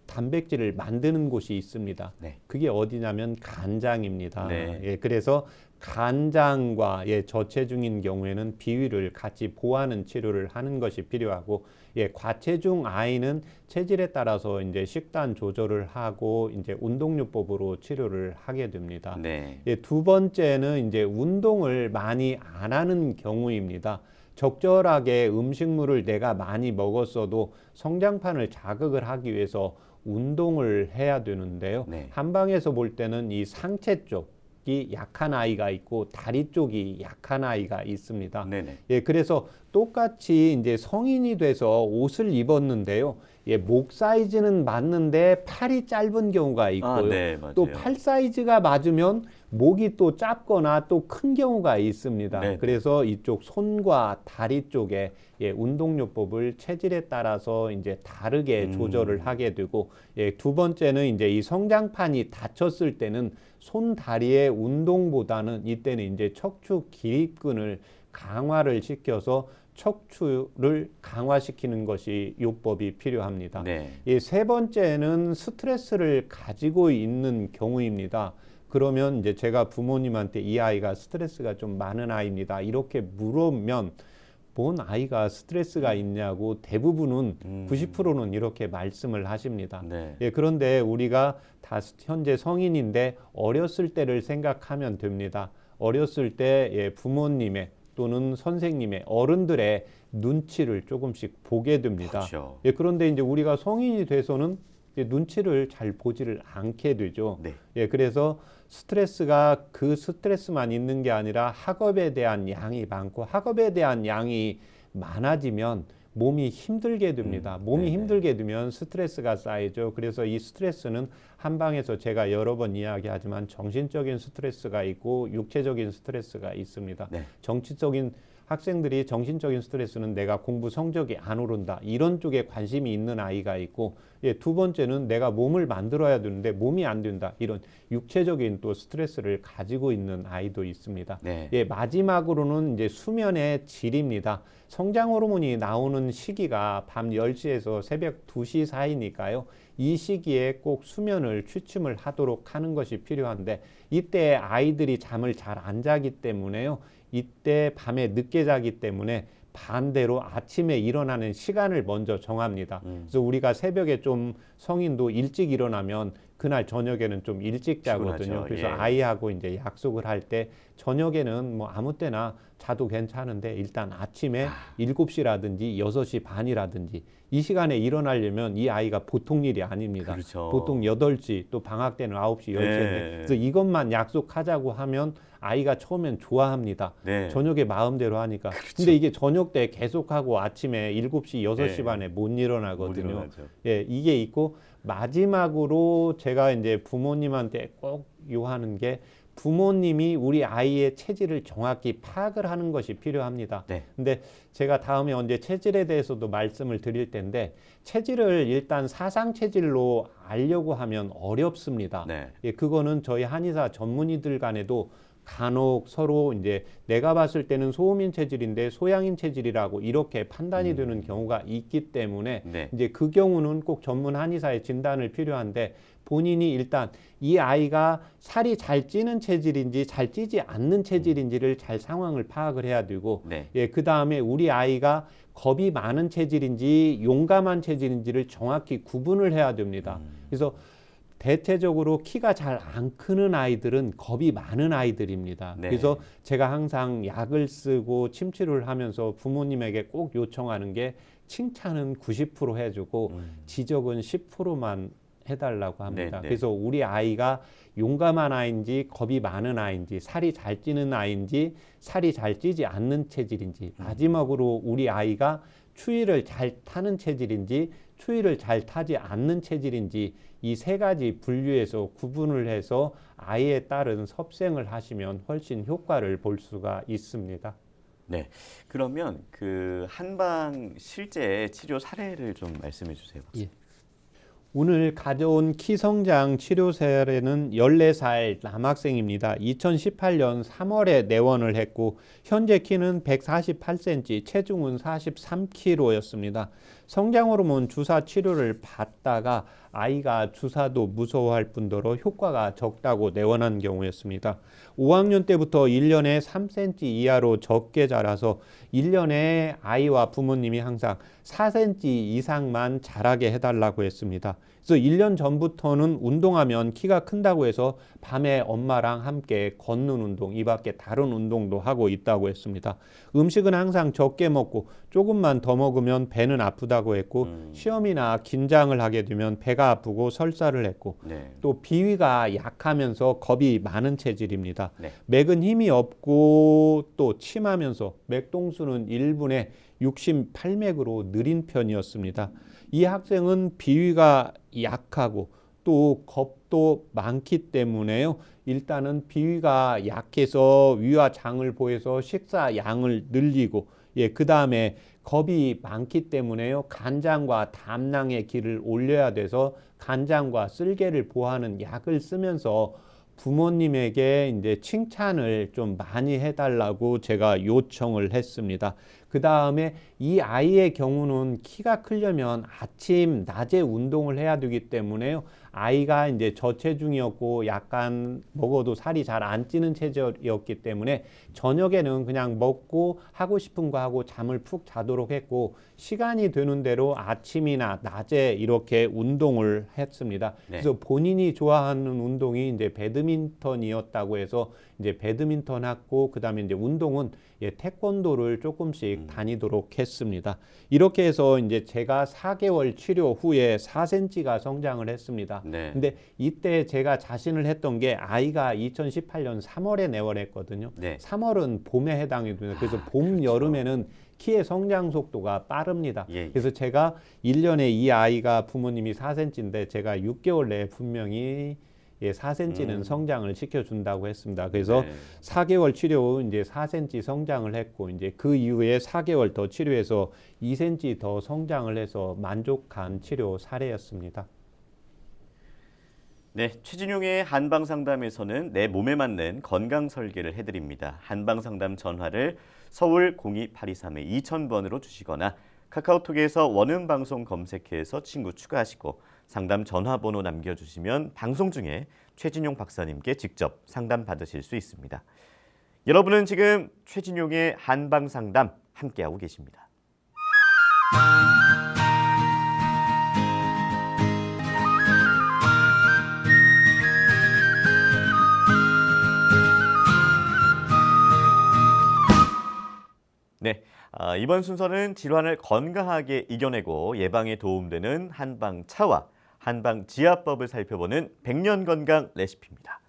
단백질을 만드는 곳이 있습니다. 네. 그게 어디냐면 간장입니다. 네. 예, 그래서 간장과 저체중인 경우에는 비위를 같이 보하는 치료를 하는 것이 필요하고, 과체중 아이는 체질에 따라서 이제 식단 조절을 하고 이제 운동요법으로 치료를 하게 됩니다. 네. 두 번째는 이제 운동을 많이 안 하는 경우입니다. 적절하게 음식물을 내가 많이 먹었어도 성장판을 자극을 하기 위해서 운동을 해야 되는데요. 네. 한방에서 볼 때는 이 상체 쪽이 약한 아이가 있고 다리 쪽이 약한 아이가 있습니다. 네네. 예, 그래서 똑같이 이제 성인이 돼서 옷을 입었는데요. 목 사이즈는 맞는데 팔이 짧은 경우가 있고요. 네, 맞아요. 또 팔 사이즈가 맞으면 목이 또 짧거나 또 큰 경우가 있습니다. 네네. 그래서 이쪽 손과 다리 쪽에 운동요법을 체질에 따라서 이제 다르게 조절을 하게 되고, 두 번째는 이제 이 성장판이 다쳤을 때는 손 다리의 운동보다는 이때는 이제 척추 기립근을 강화를 시켜서 척추를 강화시키는 것이 요법이 필요합니다. 네. 세 번째는 스트레스를 가지고 있는 경우입니다. 그러면 이제 제가 부모님한테 이 아이가 스트레스가 좀 많은 아이입니다. 이렇게 물으면 뭔 아이가 스트레스가 있냐고 대부분은 90%는 이렇게 말씀을 하십니다. 네. 그런데 우리가 다 현재 성인인데 어렸을 때를 생각하면 됩니다. 어렸을 때 부모님의 또는 선생님의 어른들의 눈치를 조금씩 보게 됩니다. 그렇죠. 그런데 이제 우리가 성인이 돼서는 눈치를 잘 보지를 않게 되죠. 네. 그래서 스트레스가 그 스트레스만 있는 게 아니라 학업에 대한 양이 많고, 학업에 대한 양이 많아지면 몸이 힘들게 됩니다. 몸이 네네. 힘들게 되면 스트레스가 쌓이죠. 그래서 이 스트레스는 한방에서 제가 여러 번 이야기하지만 정신적인 스트레스가 있고 육체적인 스트레스가 있습니다. 네. 학생들이 정신적인 스트레스는 내가 공부 성적이 안 오른다, 이런 쪽에 관심이 있는 아이가 있고, 두 번째는 내가 몸을 만들어야 되는데 몸이 안 된다, 이런 육체적인 또 스트레스를 가지고 있는 아이도 있습니다. 네. 마지막으로는 이제 수면의 질입니다. 성장 호르몬이 나오는 시기가 밤 10시에서 새벽 2시 사이니까요. 이 시기에 꼭 수면을 취침을 하도록 하는 것이 필요한데, 이때 아이들이 잠을 잘 안 자기 때문에요. 이때 밤에 늦게 자기 때문에 반대로 아침에 일어나는 시간을 먼저 정합니다. 그래서 우리가 새벽에 좀 성인도 일찍 일어나면 그날 저녁에는 좀 일찍 자거든요. 피곤하죠. 그래서 예. 아이하고 이제 약속을 할 때 저녁에는 뭐 아무 때나 자도 괜찮은데 일단 아침에 7시라든지 6시 반이라든지 이 시간에 일어나려면 이 아이가 보통 일이 아닙니다. 그렇죠. 보통 8시, 또 방학 때는 9시, 10시인데 네. 그래서 이것만 약속하자고 하면 아이가 처음엔 좋아합니다. 네. 저녁에 마음대로 하니까. 근데 이게 저녁 때 계속하고 아침에 7시, 6시 네. 반에 못 일어나거든요. 못 일어나죠. 이게 있고, 마지막으로 제가 이제 부모님한테 꼭 요하는 게, 부모님이 우리 아이의 체질을 정확히 파악을 하는 것이 필요합니다. 네. 근데 제가 다음에 언제 체질에 대해서도 말씀을 드릴 텐데, 체질을 일단 사상 체질로 알려고 하면 어렵습니다. 네. 그거는 저희 한의사 전문의들 간에도 간혹 서로 이제 내가 봤을 때는 소음인 체질인데 소양인 체질이라고 이렇게 판단이 되는 경우가 있기 때문에 네. 이제 그 경우는 꼭 전문 한의사의 진단을 필요한데, 본인이 일단 이 아이가 살이 잘 찌는 체질인지 잘 찌지 않는 체질인지를 잘 상황을 파악을 해야 되고, 네. 그 다음에 우리 아이가 겁이 많은 체질인지 용감한 체질인지를 정확히 구분을 해야 됩니다. 그래서 대체적으로 키가 잘 안 크는 아이들은 겁이 많은 아이들입니다. 네. 그래서 제가 항상 약을 쓰고 침치료를 하면서 부모님에게 꼭 요청하는 게, 칭찬은 90% 해주고 지적은 10%만 해달라고 합니다. 네, 네. 그래서 우리 아이가 용감한 아이인지 겁이 많은 아이인지 살이 잘 찌는 아이인지 살이 잘 찌지 않는 체질인지, 마지막으로 우리 아이가 추위를 잘 타는 체질인지 추위를 잘 타지 않는 체질인지, 이 세 가지 분류해서 구분을 해서 아이에 따른 섭생을 하시면 훨씬 효과를 볼 수가 있습니다. 네. 그러면 그 한방 실제 치료 사례를 좀 말씀해 주세요. 예. 오늘 가져온 키성장 치료 사례는 14살 남학생입니다. 2018년 3월에 내원을 했고 현재 키는 148cm, 체중은 43kg였습니다. 성장호르몬 주사 치료를 받다가 아이가 주사도 무서워할 뿐더러 효과가 적다고 내원한 경우였습니다. 5학년 때부터 1년에 3cm 이하로 적게 자라서 1년에 아이와 부모님이 항상 4cm 이상만 자라게 해달라고 했습니다. 그래서 1년 전부터는 운동하면 키가 큰다고 해서 밤에 엄마랑 함께 걷는 운동, 이 밖에 다른 운동도 하고 있다고 했습니다. 음식은 항상 적게 먹고 조금만 더 먹으면 배는 아프다고 했고 시험이나 긴장을 하게 되면 배가 아프고 설사를 했고 네. 또 비위가 약하면서 겁이 많은 체질입니다. 네. 맥은 힘이 없고 또 침하면서 맥동수는 1분에 68맥으로 느린 편이었습니다. 이 학생은 비위가 약하고 또 겁도 많기 때문에요. 일단은 비위가 약해서 위와 장을 보여서 식사 양을 늘리고 그 다음에 겁이 많기 때문에요. 간장과 담낭의 기를 올려야 돼서 간장과 쓸개를 보하는 약을 쓰면서 부모님에게 이제 칭찬을 좀 많이 해달라고 제가 요청을 했습니다. 그 다음에 이 아이의 경우는 키가 크려면 아침, 낮에 운동을 해야 되기 때문에요. 아이가 이제 저체중이었고 약간 먹어도 살이 잘 안 찌는 체질이었기 때문에 저녁에는 그냥 먹고 하고 싶은 거 하고 잠을 푹 자도록 했고 시간이 되는 대로 아침이나 낮에 이렇게 운동을 했습니다. 네. 그래서 본인이 좋아하는 운동이 이제 배드민턴이었다고 해서 이제 배드민턴 했고 그다음에 이제 운동은 태권도를 조금씩 다니도록 했습니다. 이렇게 해서 이제 제가 4개월 치료 후에 4cm가 성장을 했습니다. 네. 근데 이때 제가 자신을 했던 게 아이가 2018년 3월에 내원했거든요. 네. 3월은 봄에 해당이 됩니다. 그래서 봄, 그렇죠. 여름에는 키의 성장 속도가 빠릅니다. 예. 그래서 제가 1년에 이 아이가 부모님이 4cm인데 제가 6개월 내에 분명히 4cm는 성장을 시켜준다고 했습니다. 그래서 네. 4개월 치료 후 이제 4cm 성장을 했고 이제 그 이후에 4개월 더 치료해서 2cm 더 성장을 해서 만족한 치료 사례였습니다. 네, 최진용의 한방 상담에서는 내 몸에 맞는 건강 설계를 해드립니다. 한방 상담 전화를 서울 02823-2000번으로 주시거나 카카오톡에서 원음 방송 검색해서 친구 추가하시고 상담 전화번호 남겨주시면 방송 중에 최진용 박사님께 직접 상담 받으실 수 있습니다. 여러분은 지금 최진용의 한방 상담 함께하고 계십니다. 네, 이번 순서는 질환을 건강하게 이겨내고 예방에 도움되는 한방차와 한방지압법을 살펴보는 백년건강 레시피입니다.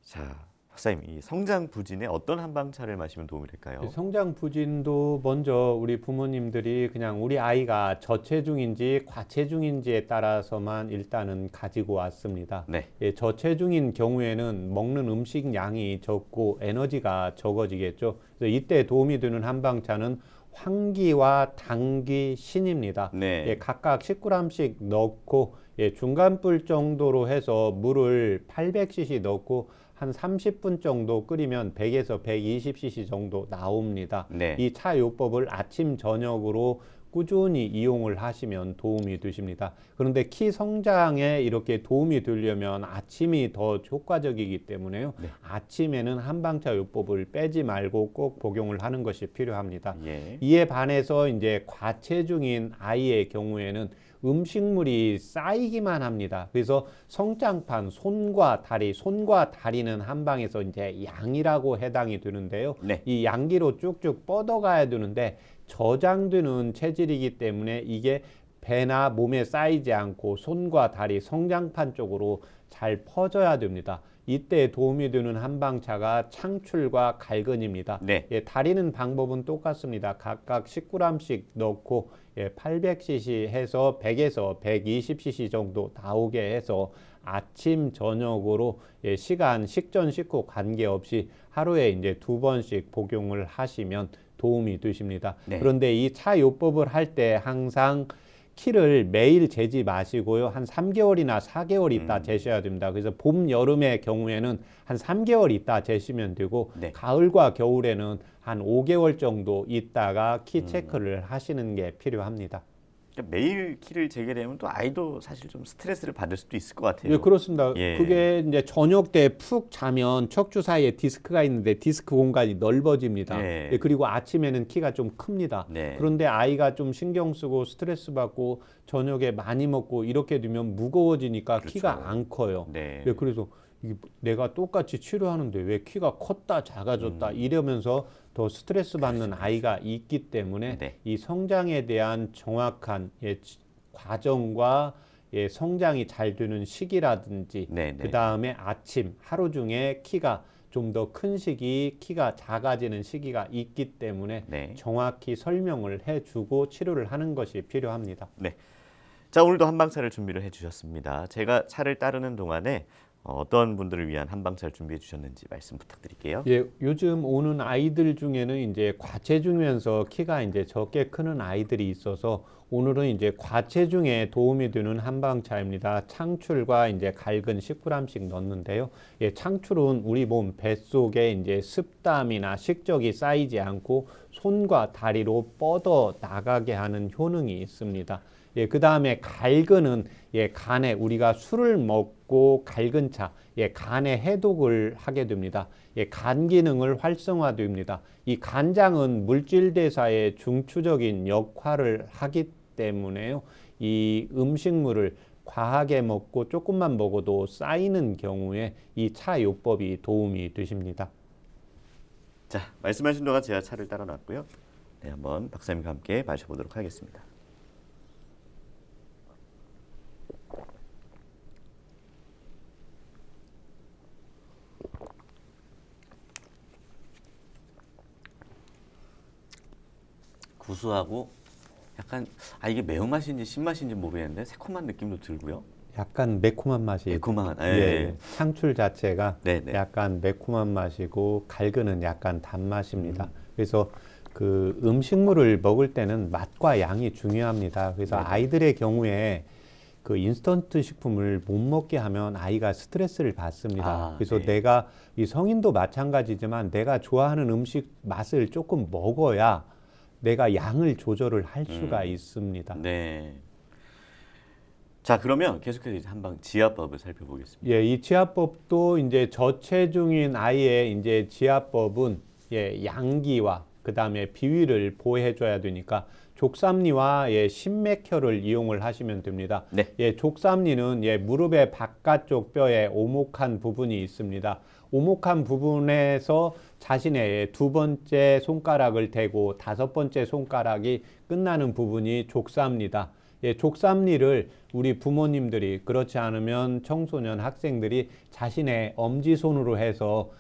자, 박사님, 이 성장 부진에 어떤 한방차를 마시면 도움이 될까요? 성장 부진도 먼저 우리 부모님들이 그냥 우리 아이가 저체중인지 과체중인지에 따라서만 일단은 가지고 왔습니다. 네. 저체중인 경우에는 먹는 음식 양이 적고 에너지가 적어지겠죠. 그래서 이때 도움이 되는 한방차는 황기와 당귀, 신입니다. 네. 각각 10g씩 넣고 중간불 정도로 해서 물을 800cc 넣고 한 30분 정도 끓이면 100에서 120cc 정도 나옵니다. 네. 이 차 요법을 아침 저녁으로 꾸준히 이용을 하시면 도움이 되십니다. 그런데 키 성장에 이렇게 도움이 되려면 아침이 더 효과적이기 때문에요. 네. 아침에는 한방차 요법을 빼지 말고 꼭 복용을 하는 것이 필요합니다. 예. 이에 반해서 이제 과체중인 아이의 경우에는 음식물이 쌓이기만 합니다. 그래서 성장판, 손과 다리는 한방에서 이제 양이라고 해당이 되는데요. 네. 이 양기로 쭉쭉 뻗어가야 되는데 저장되는 체질이기 때문에 이게 배나 몸에 쌓이지 않고 손과 다리, 성장판 쪽으로 잘 퍼져야 됩니다. 이때 도움이 되는 한방차가 창출과 갈근입니다. 네. 다리는 방법은 똑같습니다. 각각 10g씩 넣고 800cc 해서 100에서 120cc 정도 나오게 해서 아침 저녁으로 시간 식전 식후 관계없이 하루에 이제 2번씩 복용을 하시면 도움이 되십니다. 네. 그런데 이 차 요법을 할 때 항상 키를 매일 재지 마시고요. 한 3개월이나 4개월 있다 재셔야 됩니다. 그래서 봄, 여름의 경우에는 한 3개월 있다 재시면 되고 네. 가을과 겨울에는 한 5개월 정도 있다가 키 체크를 하시는 게 필요합니다. 그러니까 매일 키를 재게 되면 또 아이도 사실 좀 스트레스를 받을 수도 있을 것 같아요. 예, 그렇습니다. 예. 그게 이제 저녁 때 푹 자면 척추 사이에 디스크가 있는데 디스크 공간이 넓어집니다. 예. 예, 그리고 아침에는 키가 좀 큽니다. 네. 그런데 아이가 좀 신경 쓰고 스트레스 받고 저녁에 많이 먹고 이렇게 되면 무거워지니까 그렇죠. 키가 안 커요. 네. 예, 그래서 이게 내가 똑같이 치료하는데 왜 키가 컸다 작아졌다 이러면서 더 스트레스 받는 아이가 있기 때문에 네. 이 성장에 대한 정확한 과정과 성장이 잘 되는 시기라든지 네, 네. 그 다음에 아침 하루 중에 키가 좀 더 큰 시기, 키가 작아지는 시기가 있기 때문에 네. 정확히 설명을 해주고 치료를 하는 것이 필요합니다. 네. 자, 오늘도 한방차를 준비를 해주셨습니다. 제가 차를 따르는 동안에 어떤 분들을 위한 한방차를 준비해 주셨는지 말씀 부탁드릴게요. 예, 요즘 오는 아이들 중에는 이제 과체중이면서 키가 이제 적게 크는 아이들이 있어서 오늘은 이제 과체중에 도움이 되는 한방차입니다. 창출과 이제 갈근 10g씩 넣는데요. 예, 창출은 우리 몸 뱃속에 이제 습담이나 식적이 쌓이지 않고 손과 다리로 뻗어 나가게 하는 효능이 있습니다. 예, 그 다음에 갈근은 간에 우리가 술을 먹고 갈근 차, 간에 해독을 하게 됩니다. 간 기능을 활성화됩니다. 이 간장은 물질 대사에 중추적인 역할을 하기 때문에요. 이 음식물을 과하게 먹고 조금만 먹어도 쌓이는 경우에 이 차 요법이 도움이 되십니다. 자, 말씀하신 동안 제가 차를 따라 놨고요. 네, 한번 박사님과 함께 마셔보도록 하겠습니다. 구수하고 약간 이게 매운맛인지 신맛인지 모르겠는데 새콤한 느낌도 들고요. 약간 매콤한 맛이 매콤한 창출 자체가 네네. 약간 매콤한 맛이고 갈근은 약간 단맛입니다. 그래서 그 음식물을 먹을 때는 맛과 양이 중요합니다. 그래서 네네. 아이들의 경우에 그 인스턴트 식품을 못 먹게 하면 아이가 스트레스를 받습니다. 그래서 네. 내가 이 성인도 마찬가지지만 내가 좋아하는 음식 맛을 조금 먹어야 내가 양을 조절을 할 수가 있습니다. 네. 자, 그러면 계속해서 이제 한방 지압법을 살펴보겠습니다. 예, 이 지압법도 이제 저체중인 아이의 이제 지압법은 양기와 그 다음에 비위를 보호해줘야 되니까 족삼리와 신맥혈을 이용을 하시면 됩니다. 네. 족삼리는 무릎의 바깥쪽 뼈에 오목한 부분이 있습니다. 오목한 부분에서 자신의 두 번째 손가락을 대고 다섯 번째 손가락이 끝나는 부분이 족삼리다. 족삼리를 우리 부모님들이 그렇지 않으면 청소년 학생들이 자신의 엄지손으로 해서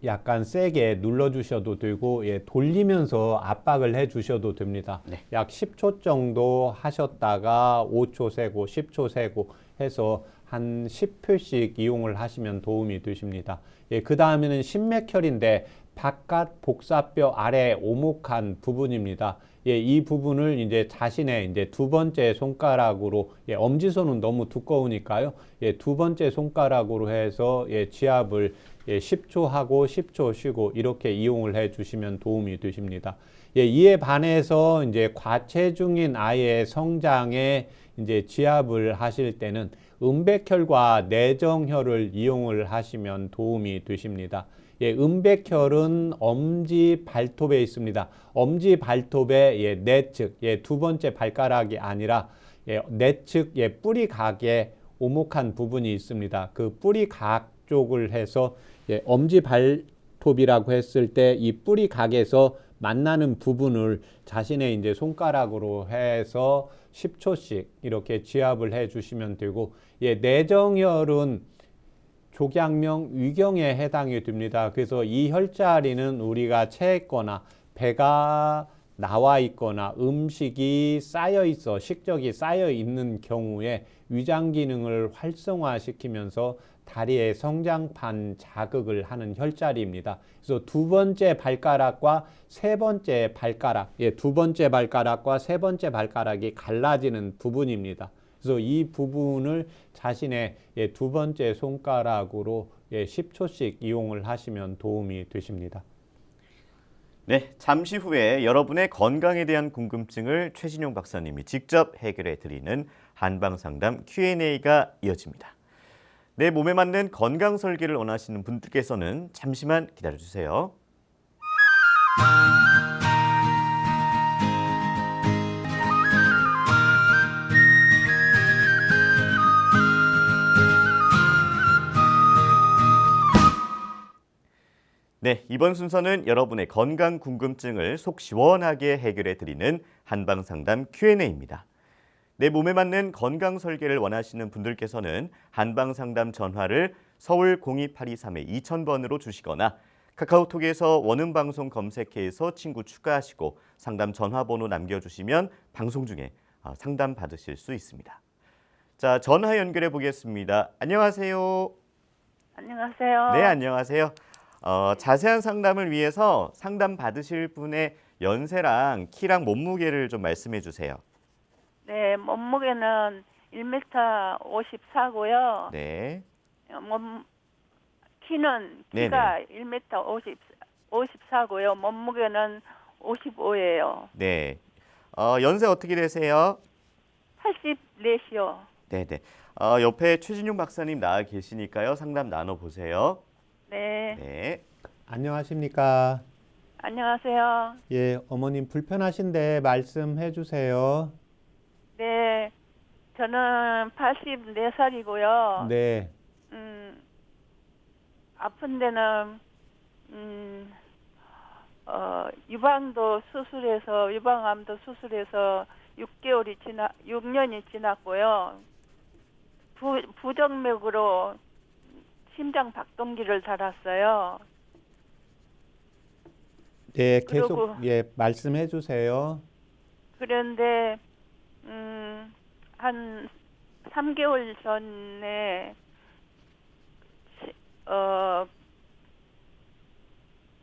약간 세게 눌러주셔도 되고 돌리면서 압박을 해주셔도 됩니다. 네. 약 10초 정도 하셨다가 5초 세고 10초 세고 해서 한 10회씩 이용을 하시면 도움이 되십니다. 그 다음에는 신맥혈인데 바깥 복사뼈 아래 오목한 부분입니다. 이 부분을 이제 자신의 이제 두 번째 손가락으로 엄지손은 너무 두꺼우니까요. 두 번째 손가락으로 해서 지압을 10초 하고 10초 쉬고 이렇게 이용을 해 주시면 도움이 되십니다. 이에 반해서 이제 과체중인 아이의 성장에 이제 지압을 하실 때는 음백혈과 내정혈을 이용을 하시면 도움이 되십니다. 음백혈은 엄지 발톱에 있습니다. 엄지 발톱의 내측, 두 번째 발가락이 아니라 내측 뿌리 각에 오목한 부분이 있습니다. 그 뿌리 각 쪽을 해서 엄지 발톱이라고 했을 때 이 뿌리 각에서 만나는 부분을 자신의 이제 손가락으로 해서 10초씩 이렇게 지압을 해 주시면 되고, 내정혈은 족양명 위경에 해당이 됩니다. 그래서 이 혈자리는 우리가 체했거나 배가 나와 있거나 음식이 쌓여 있어 식적이 쌓여 있는 경우에 위장 기능을 활성화시키면서 다리의 성장판 자극을 하는 혈자리입니다. 그래서 두 번째 발가락과 세 번째 발가락, 두 번째 발가락과 세 번째 발가락이 갈라지는 부분입니다. 그래서 이 부분을 자신의 두 번째 손가락으로 10초씩 이용을 하시면 도움이 되십니다. 네, 잠시 후에 여러분의 건강에 대한 궁금증을 최진용 박사님이 직접 해결해 드리는 한방상담 Q&A가 이어집니다. 내 몸에 맞는 건강 설계를 원하시는 분들께서는 잠시만 기다려주세요. 네, 이번 순서는 여러분의 건강 궁금증을 속 시원하게 해결해 드리는 한방상담 Q&A입니다. 내 몸에 맞는 건강 설계를 원하시는 분들께서는 한방상담 전화를 서울 02823-2000번으로 주시거나 카카오톡에서 원음방송 검색해서 친구 추가하시고 상담 전화번호 남겨주시면 방송 중에 상담 받으실 수 있습니다. 자, 전화 연결해 보겠습니다. 안녕하세요. 안녕하세요. 네, 안녕하세요. 자세한 상담을 위해서 상담 받으실 분의 연세랑 키랑 몸무게를 좀 말씀해 주세요. 네, 몸무게는 1m 54고요. 네. 키는 키가 1m 54고요. 몸무게는 55예요. 네. 연세 어떻게 되세요? 84시요. 네네. 옆에 최진용 박사님 나와 계시니까요. 상담 나눠보세요. 네. 네. 안녕하십니까? 안녕하세요. 예, 어머님 불편하신데 말씀해 주세요. 네. 저는 84살이고요. 네, 아픈 데는 유방암도 수술해서 6년이 지났고요. 부정맥으로 심장 박동기를 달았어요. 네, 그리고- 계속 말씀해 주세요. 그런데 한 3개월 전에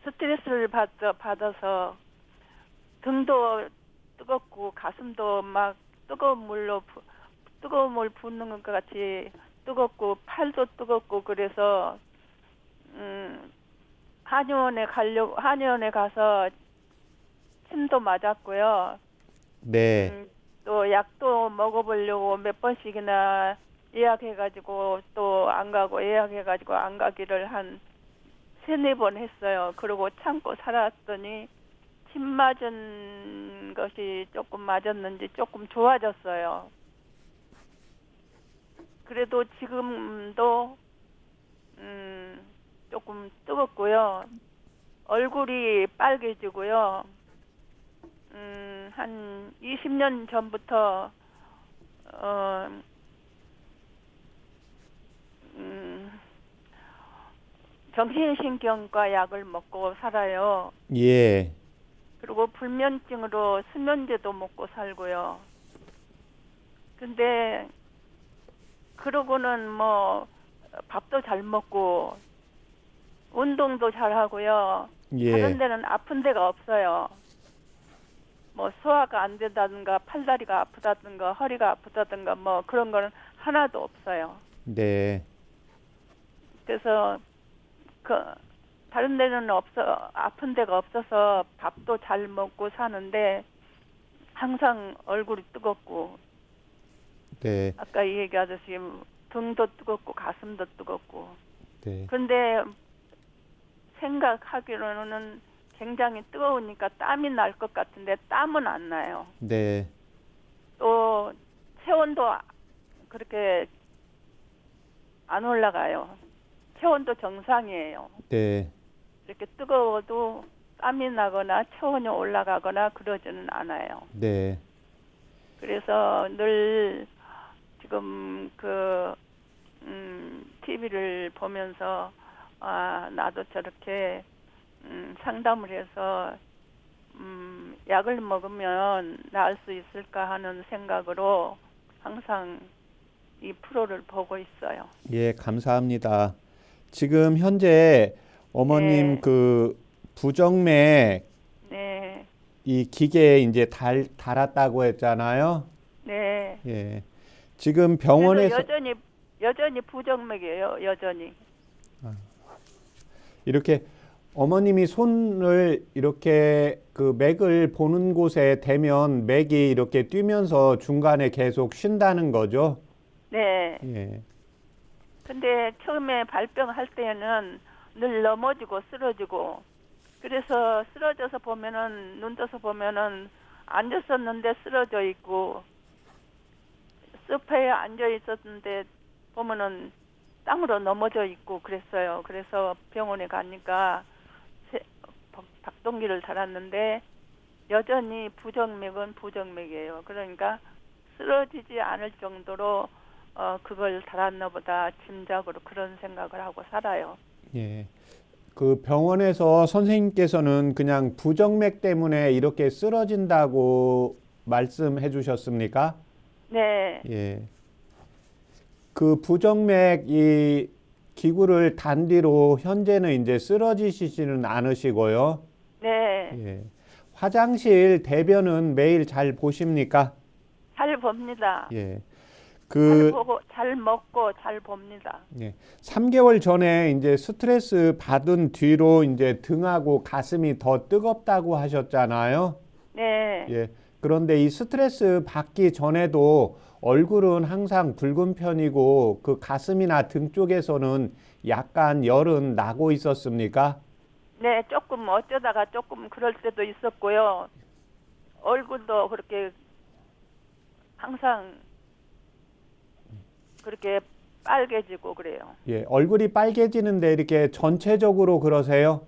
스트레스를 받아서 등도 뜨겁고 가슴도 막 뜨거운 물 붓는 것 같이 뜨겁고 팔도 뜨겁고 그래서 한의원에 가서 침도 맞았고요. 네, 또 약도 먹어보려고 몇 번씩이나 예약해가지고 또 안 가고 예약해가지고 안 가기를 한 3-4번 했어요. 그리고 참고 살았더니 침 맞은 것이 조금 맞았는지 조금 좋아졌어요. 그래도 지금도 조금 뜨겁고요. 얼굴이 빨개지고요. 한 20년 전부터 정신신경과 약을 먹고 살아요. 예, 그리고 불면증으로 수면제도 먹고 살고요. 근데 그러고는 뭐 밥도 잘 먹고 운동도 잘 하고요. 예, 다른 데는 아픈 데가 없어요. 뭐 소화가 안 된다든가 팔다리가 아프다든가 허리가 아프다든가 뭐 그런 거는 하나도 없어요. 네, 그래서 다른 데는 아픈 데가 없어서 밥도 잘 먹고 사는데 항상 얼굴이 뜨겁고 네, 아까 얘기하듯이 등도 뜨겁고 가슴도 뜨겁고 네, 근데 생각하기로는 굉장히 뜨거우니까 땀이 날 것 같은데 땀은 안 나요. 네, 또 체온도 그렇게 안 올라가요. 체온도 정상이에요. 네, 이렇게 뜨거워도 땀이 나거나 체온이 올라가거나 그러지는 않아요. 네, 그래서 늘 지금 TV를 보면서 나도 저렇게 상담을 해서 약을 먹으면 나을 수 있을까 하는 생각으로 항상 이 프로를 보고 있어요. 예, 감사합니다. 지금 현재 어머님 네. 그 부정맥 네. 이 기계에 이제 달았다고 했잖아요. 네. 예. 지금 그래도 병원에서 여전히 부정맥이에요. 여전히. 이렇게 어머님이 손을 이렇게 그 맥을 보는 곳에 대면 맥이 이렇게 뛰면서 중간에 계속 쉰다는 거죠. 네. 예. 근데 처음에 발병할 때는 늘 넘어지고 쓰러지고 그래서 쓰러져서 보면은 눈 떠서 보면은 앉았었는데 쓰러져 있고 소파에 앉아 있었는데 보면은 땅으로 넘어져 있고 그랬어요. 그래서 병원에 가니까 박동기를 달았는데 여전히 부정맥은 부정맥이에요. 그러니까 쓰러지지 않을 정도로 그걸 달았나 보다 짐작으로 그런 생각을 하고 살아요. 예. 그 병원에서 선생님께서는 그냥 부정맥 때문에 이렇게 쓰러진다고 말씀해 주셨습니까? 네. 예. 그 부정맥 이 기구를 단 뒤로 현재는 이제 쓰러지시지는 않으시고요. 네. 예. 화장실 대변은 매일 잘 보십니까? 잘 봅니다. 예. 잘 그 보고 잘 먹고 잘 봅니다. 예. 3개월 전에 이제 스트레스 받은 뒤로 이제 등하고 가슴이 더 뜨겁다고 하셨잖아요. 네. 예. 그런데 이 스트레스 받기 전에도 얼굴은 항상 붉은 편이고 그 가슴이나 등 쪽에서는 약간 열은 나고 있었습니까? 네, 조금 어쩌다가 조금 그럴 때도 있었고요. 얼굴도 그렇게 항상 그렇게 빨개지고 그래요. 예. 얼굴이 빨개지는데 이렇게 전체적으로 그러세요?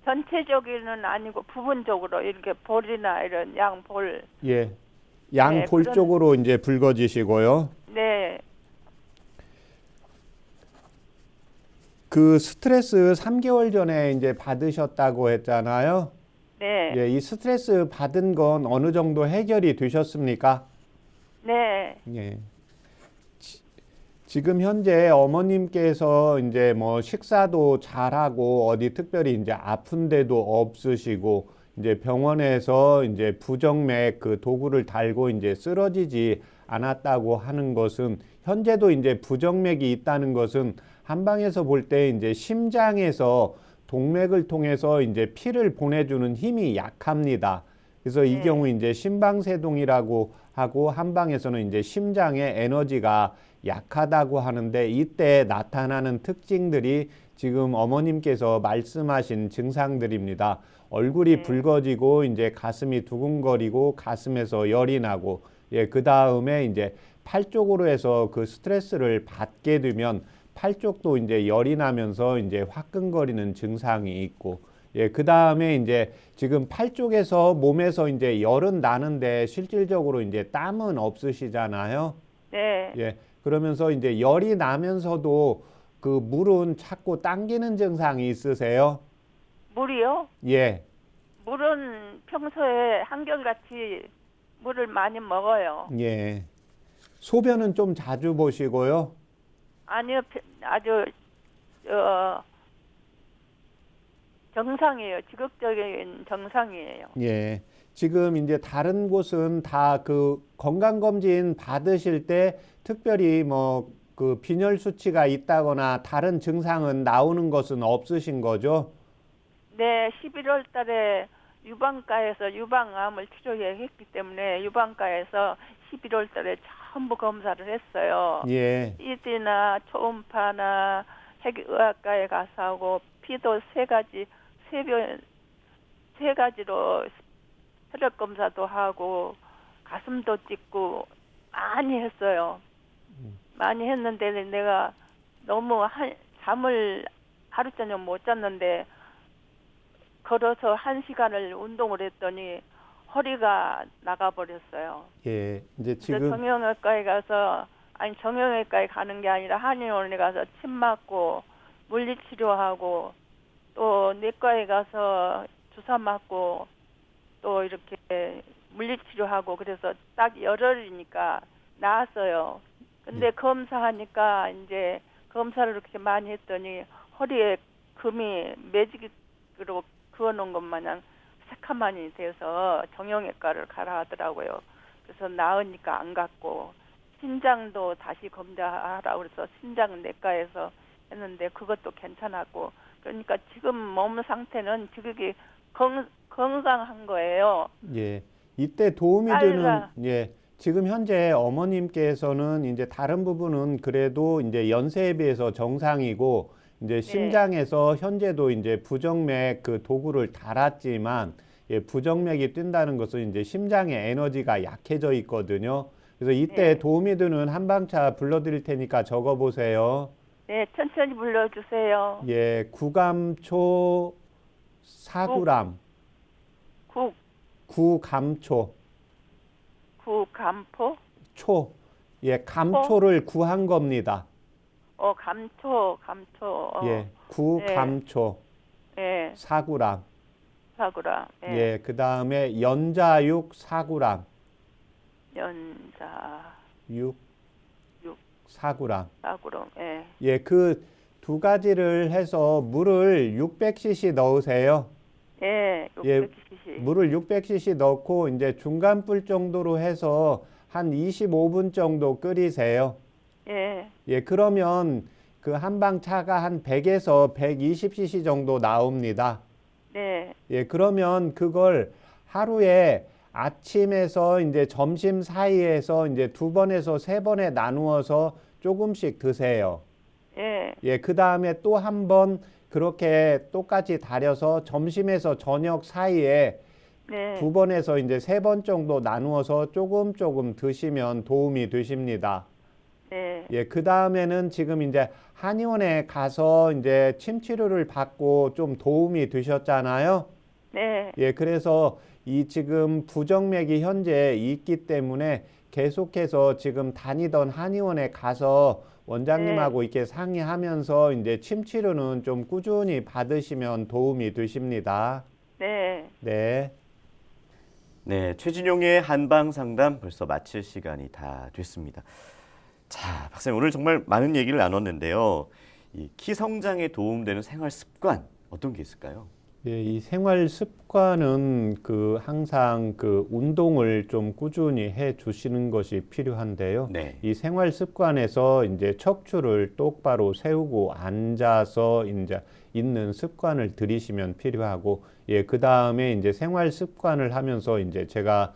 전체적으로는 아니고 부분적으로 이렇게 볼이나 이런 양볼. 예. 양 네, 볼 그런- 쪽으로 이제 붉어지시고요. 네. 그 스트레스 3개월 전에 이제 받으셨다고 했잖아요. 네. 예, 이 스트레스 받은 건 어느 정도 해결이 되셨습니까? 네. 예. 지금 현재 어머님께서 이제 뭐 식사도 잘하고 어디 특별히 이제 아픈 데도 없으시고 이제 병원에서 이제 부정맥 그 도구를 달고 이제 쓰러지지 않았다고 하는 것은 현재도 이제 부정맥이 있다는 것은 한방에서 볼 때 이제 심장에서 동맥을 통해서 이제 피를 보내주는 힘이 약합니다. 그래서 이 네. 경우 이제 심방세동이라고 하고 한방에서는 이제 심장의 에너지가 약하다고 하는데 이때 나타나는 특징들이 지금 어머님께서 말씀하신 증상들입니다. 얼굴이 네. 붉어지고 이제 가슴이 두근거리고 가슴에서 열이 나고 그 다음에 이제 팔 쪽으로 해서 그 스트레스를 받게 되면 팔 쪽도 이제 열이 나면서 이제 화끈거리는 증상이 있고 그 다음에 이제 지금 팔 쪽에서 몸에서 이제 열은 나는데 실질적으로 이제 땀은 없으시잖아요. 네. 예. 그러면서 이제 열이 나면서도 그 물은 자꾸 당기는 증상이 있으세요? 물이요? 예. 물은 평소에 한결같이 물을 많이 먹어요. 예. 소변은 좀 자주 보시고요. 아니요, 아주 정상이에요. 지극적인 정상이에요. 예. 지금 이제 다른 곳은 다 그 건강검진 받으실 때 특별히 뭐 그 빈혈 수치가 있다거나 다른 증상은 나오는 것은 없으신 거죠? 네, 11월 달에 유방과에서 유방암을 치료해 했기 때문에 유방과에서 11월 달에 전부 검사를 했어요. 예. CT나 초음파나 핵의학과에 가서 하고 피도 세 가지로 혈액 검사도 하고 가슴도 찍고 많이 했어요. 많이 했는데 내가 너무 잠을 하루 저녁 못 잤는데 걸어서 1시간을 운동을 했더니 허리가 나가버렸어요. 예. 이제 그래서 지금 정형외과에 가서 정형외과에 가는 게 아니라 한의원에 가서 침 맞고 물리치료하고 또 내과에 가서 주사 맞고 또 이렇게 물리치료하고 그래서 딱 열흘이니까 나았어요. 근데 검사하니까 이제 검사를 그렇게 많이 했더니 허리에 금이 매직으로 그어놓은 것 마냥 새카만이 돼서 정형외과를 가라 하더라고요. 그래서 나으니까 안 갔고 신장도 다시 검사하라고 그래서 신장 내과에서 했는데 그것도 괜찮았고 그러니까 지금 몸 상태는 지극히 건강한 거예요. 예. 이때 도움이 되는 예. 지금 현재 어머님께서는 이제 다른 부분은 그래도 이제 연세에 비해서 정상이고 이제 심장에서 현재도 이제 부정맥 그 도구를 달았지만 예, 부정맥이 뛴다는 것은 이제 심장의 에너지가 약해져 있거든요. 그래서 이때 도움이 되는 한방차 불러드릴 테니까 적어보세요. 네, 천천히 불러주세요. 예, 구감초 4g. 구감초. 구감포? 초. 예, 감초를 구한 겁니다. 감초. 예, 구감초. 예. 4g. 4g. 예, 그 다음에 연자육 4g. 연자육 4g. 4g. 예. 예, 그 두 가지를 해서 물을 600cc 넣으세요. 예, 예, 600cc. 물을 600cc 넣고 이제 중간 불 정도로 해서 한 25분 정도 끓이세요. 예. 예, 그러면 그 한방 차가 한 100에서 120cc 정도 나옵니다. 네. 예, 그러면 그걸 하루에 아침에서 이제 점심 사이에서 이제 2번에서 3번에 나누어서 조금씩 드세요. 예. 예, 그 다음에 또 한 번 그렇게 똑같이 달여서 점심에서 저녁 사이에 네. 2번에서 이제 3번 정도 나누어서 조금 드시면 도움이 되십니다. 네. 예, 그 다음에는 지금 이제 한의원에 가서 이제 침 치료를 받고 좀 도움이 되셨잖아요. 네. 예, 그래서 이 지금 부정맥이 현재 있기 때문에 계속해서 지금 다니던 한의원에 가서 원장님하고 이렇게 상의하면서 이제 침 치료는 좀 꾸준히 받으시면 도움이 되십니다. 네. 네. 네, 최진용의 한방 상담 벌써 마칠 시간이 다 됐습니다. 자, 박사님 오늘 정말 많은 얘기를 나눴는데요. 이 키 성장에 도움되는 생활 습관 어떤 게 있을까요? 예, 이 생활 습관은 그 항상 그 운동을 좀 꾸준히 해 주시는 것이 필요한데요. 네. 이 생활 습관에서 이제 척추를 똑바로 세우고 앉아서 이제 있는 습관을 들이시면 필요하고, 예, 그 다음에 이제 생활 습관을 하면서 이제 제가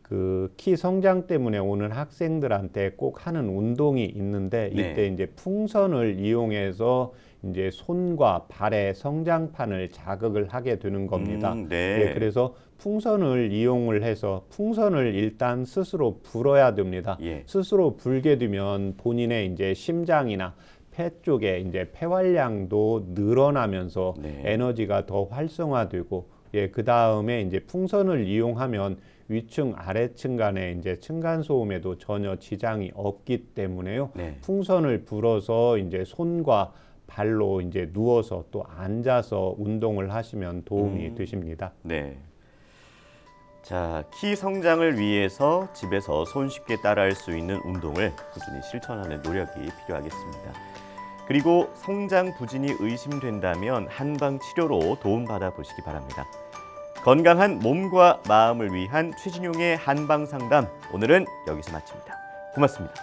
그 키 성장 때문에 오는 학생들한테 꼭 하는 운동이 있는데 이때 이제 풍선을 이용해서 이제 손과 발의 성장판을 자극을 하게 되는 겁니다. 네. 예, 그래서 풍선을 이용을 해서 풍선을 일단 스스로 불어야 됩니다. 예. 스스로 불게 되면 본인의 이제 심장이나 폐 쪽에 이제 폐활량도 늘어나면서 에너지가 더 활성화되고, 예, 그 다음에 이제 풍선을 이용하면 위층 아래층 간의 이제 층간 소음에도 전혀 지장이 없기 때문에요. 풍선을 불어서 이제 손과 발로 이제 누워서 또 앉아서 운동을 하시면 도움이 되십니다. 네. 자, 키 성장을 위해서 집에서 손쉽게 따라할 수 있는 운동을 꾸준히 실천하는 노력이 필요하겠습니다. 그리고 성장 부진이 의심된다면 한방 치료로 도움받아 보시기 바랍니다. 건강한 몸과 마음을 위한 최진용의 한방 상담, 오늘은 여기서 마칩니다. 고맙습니다.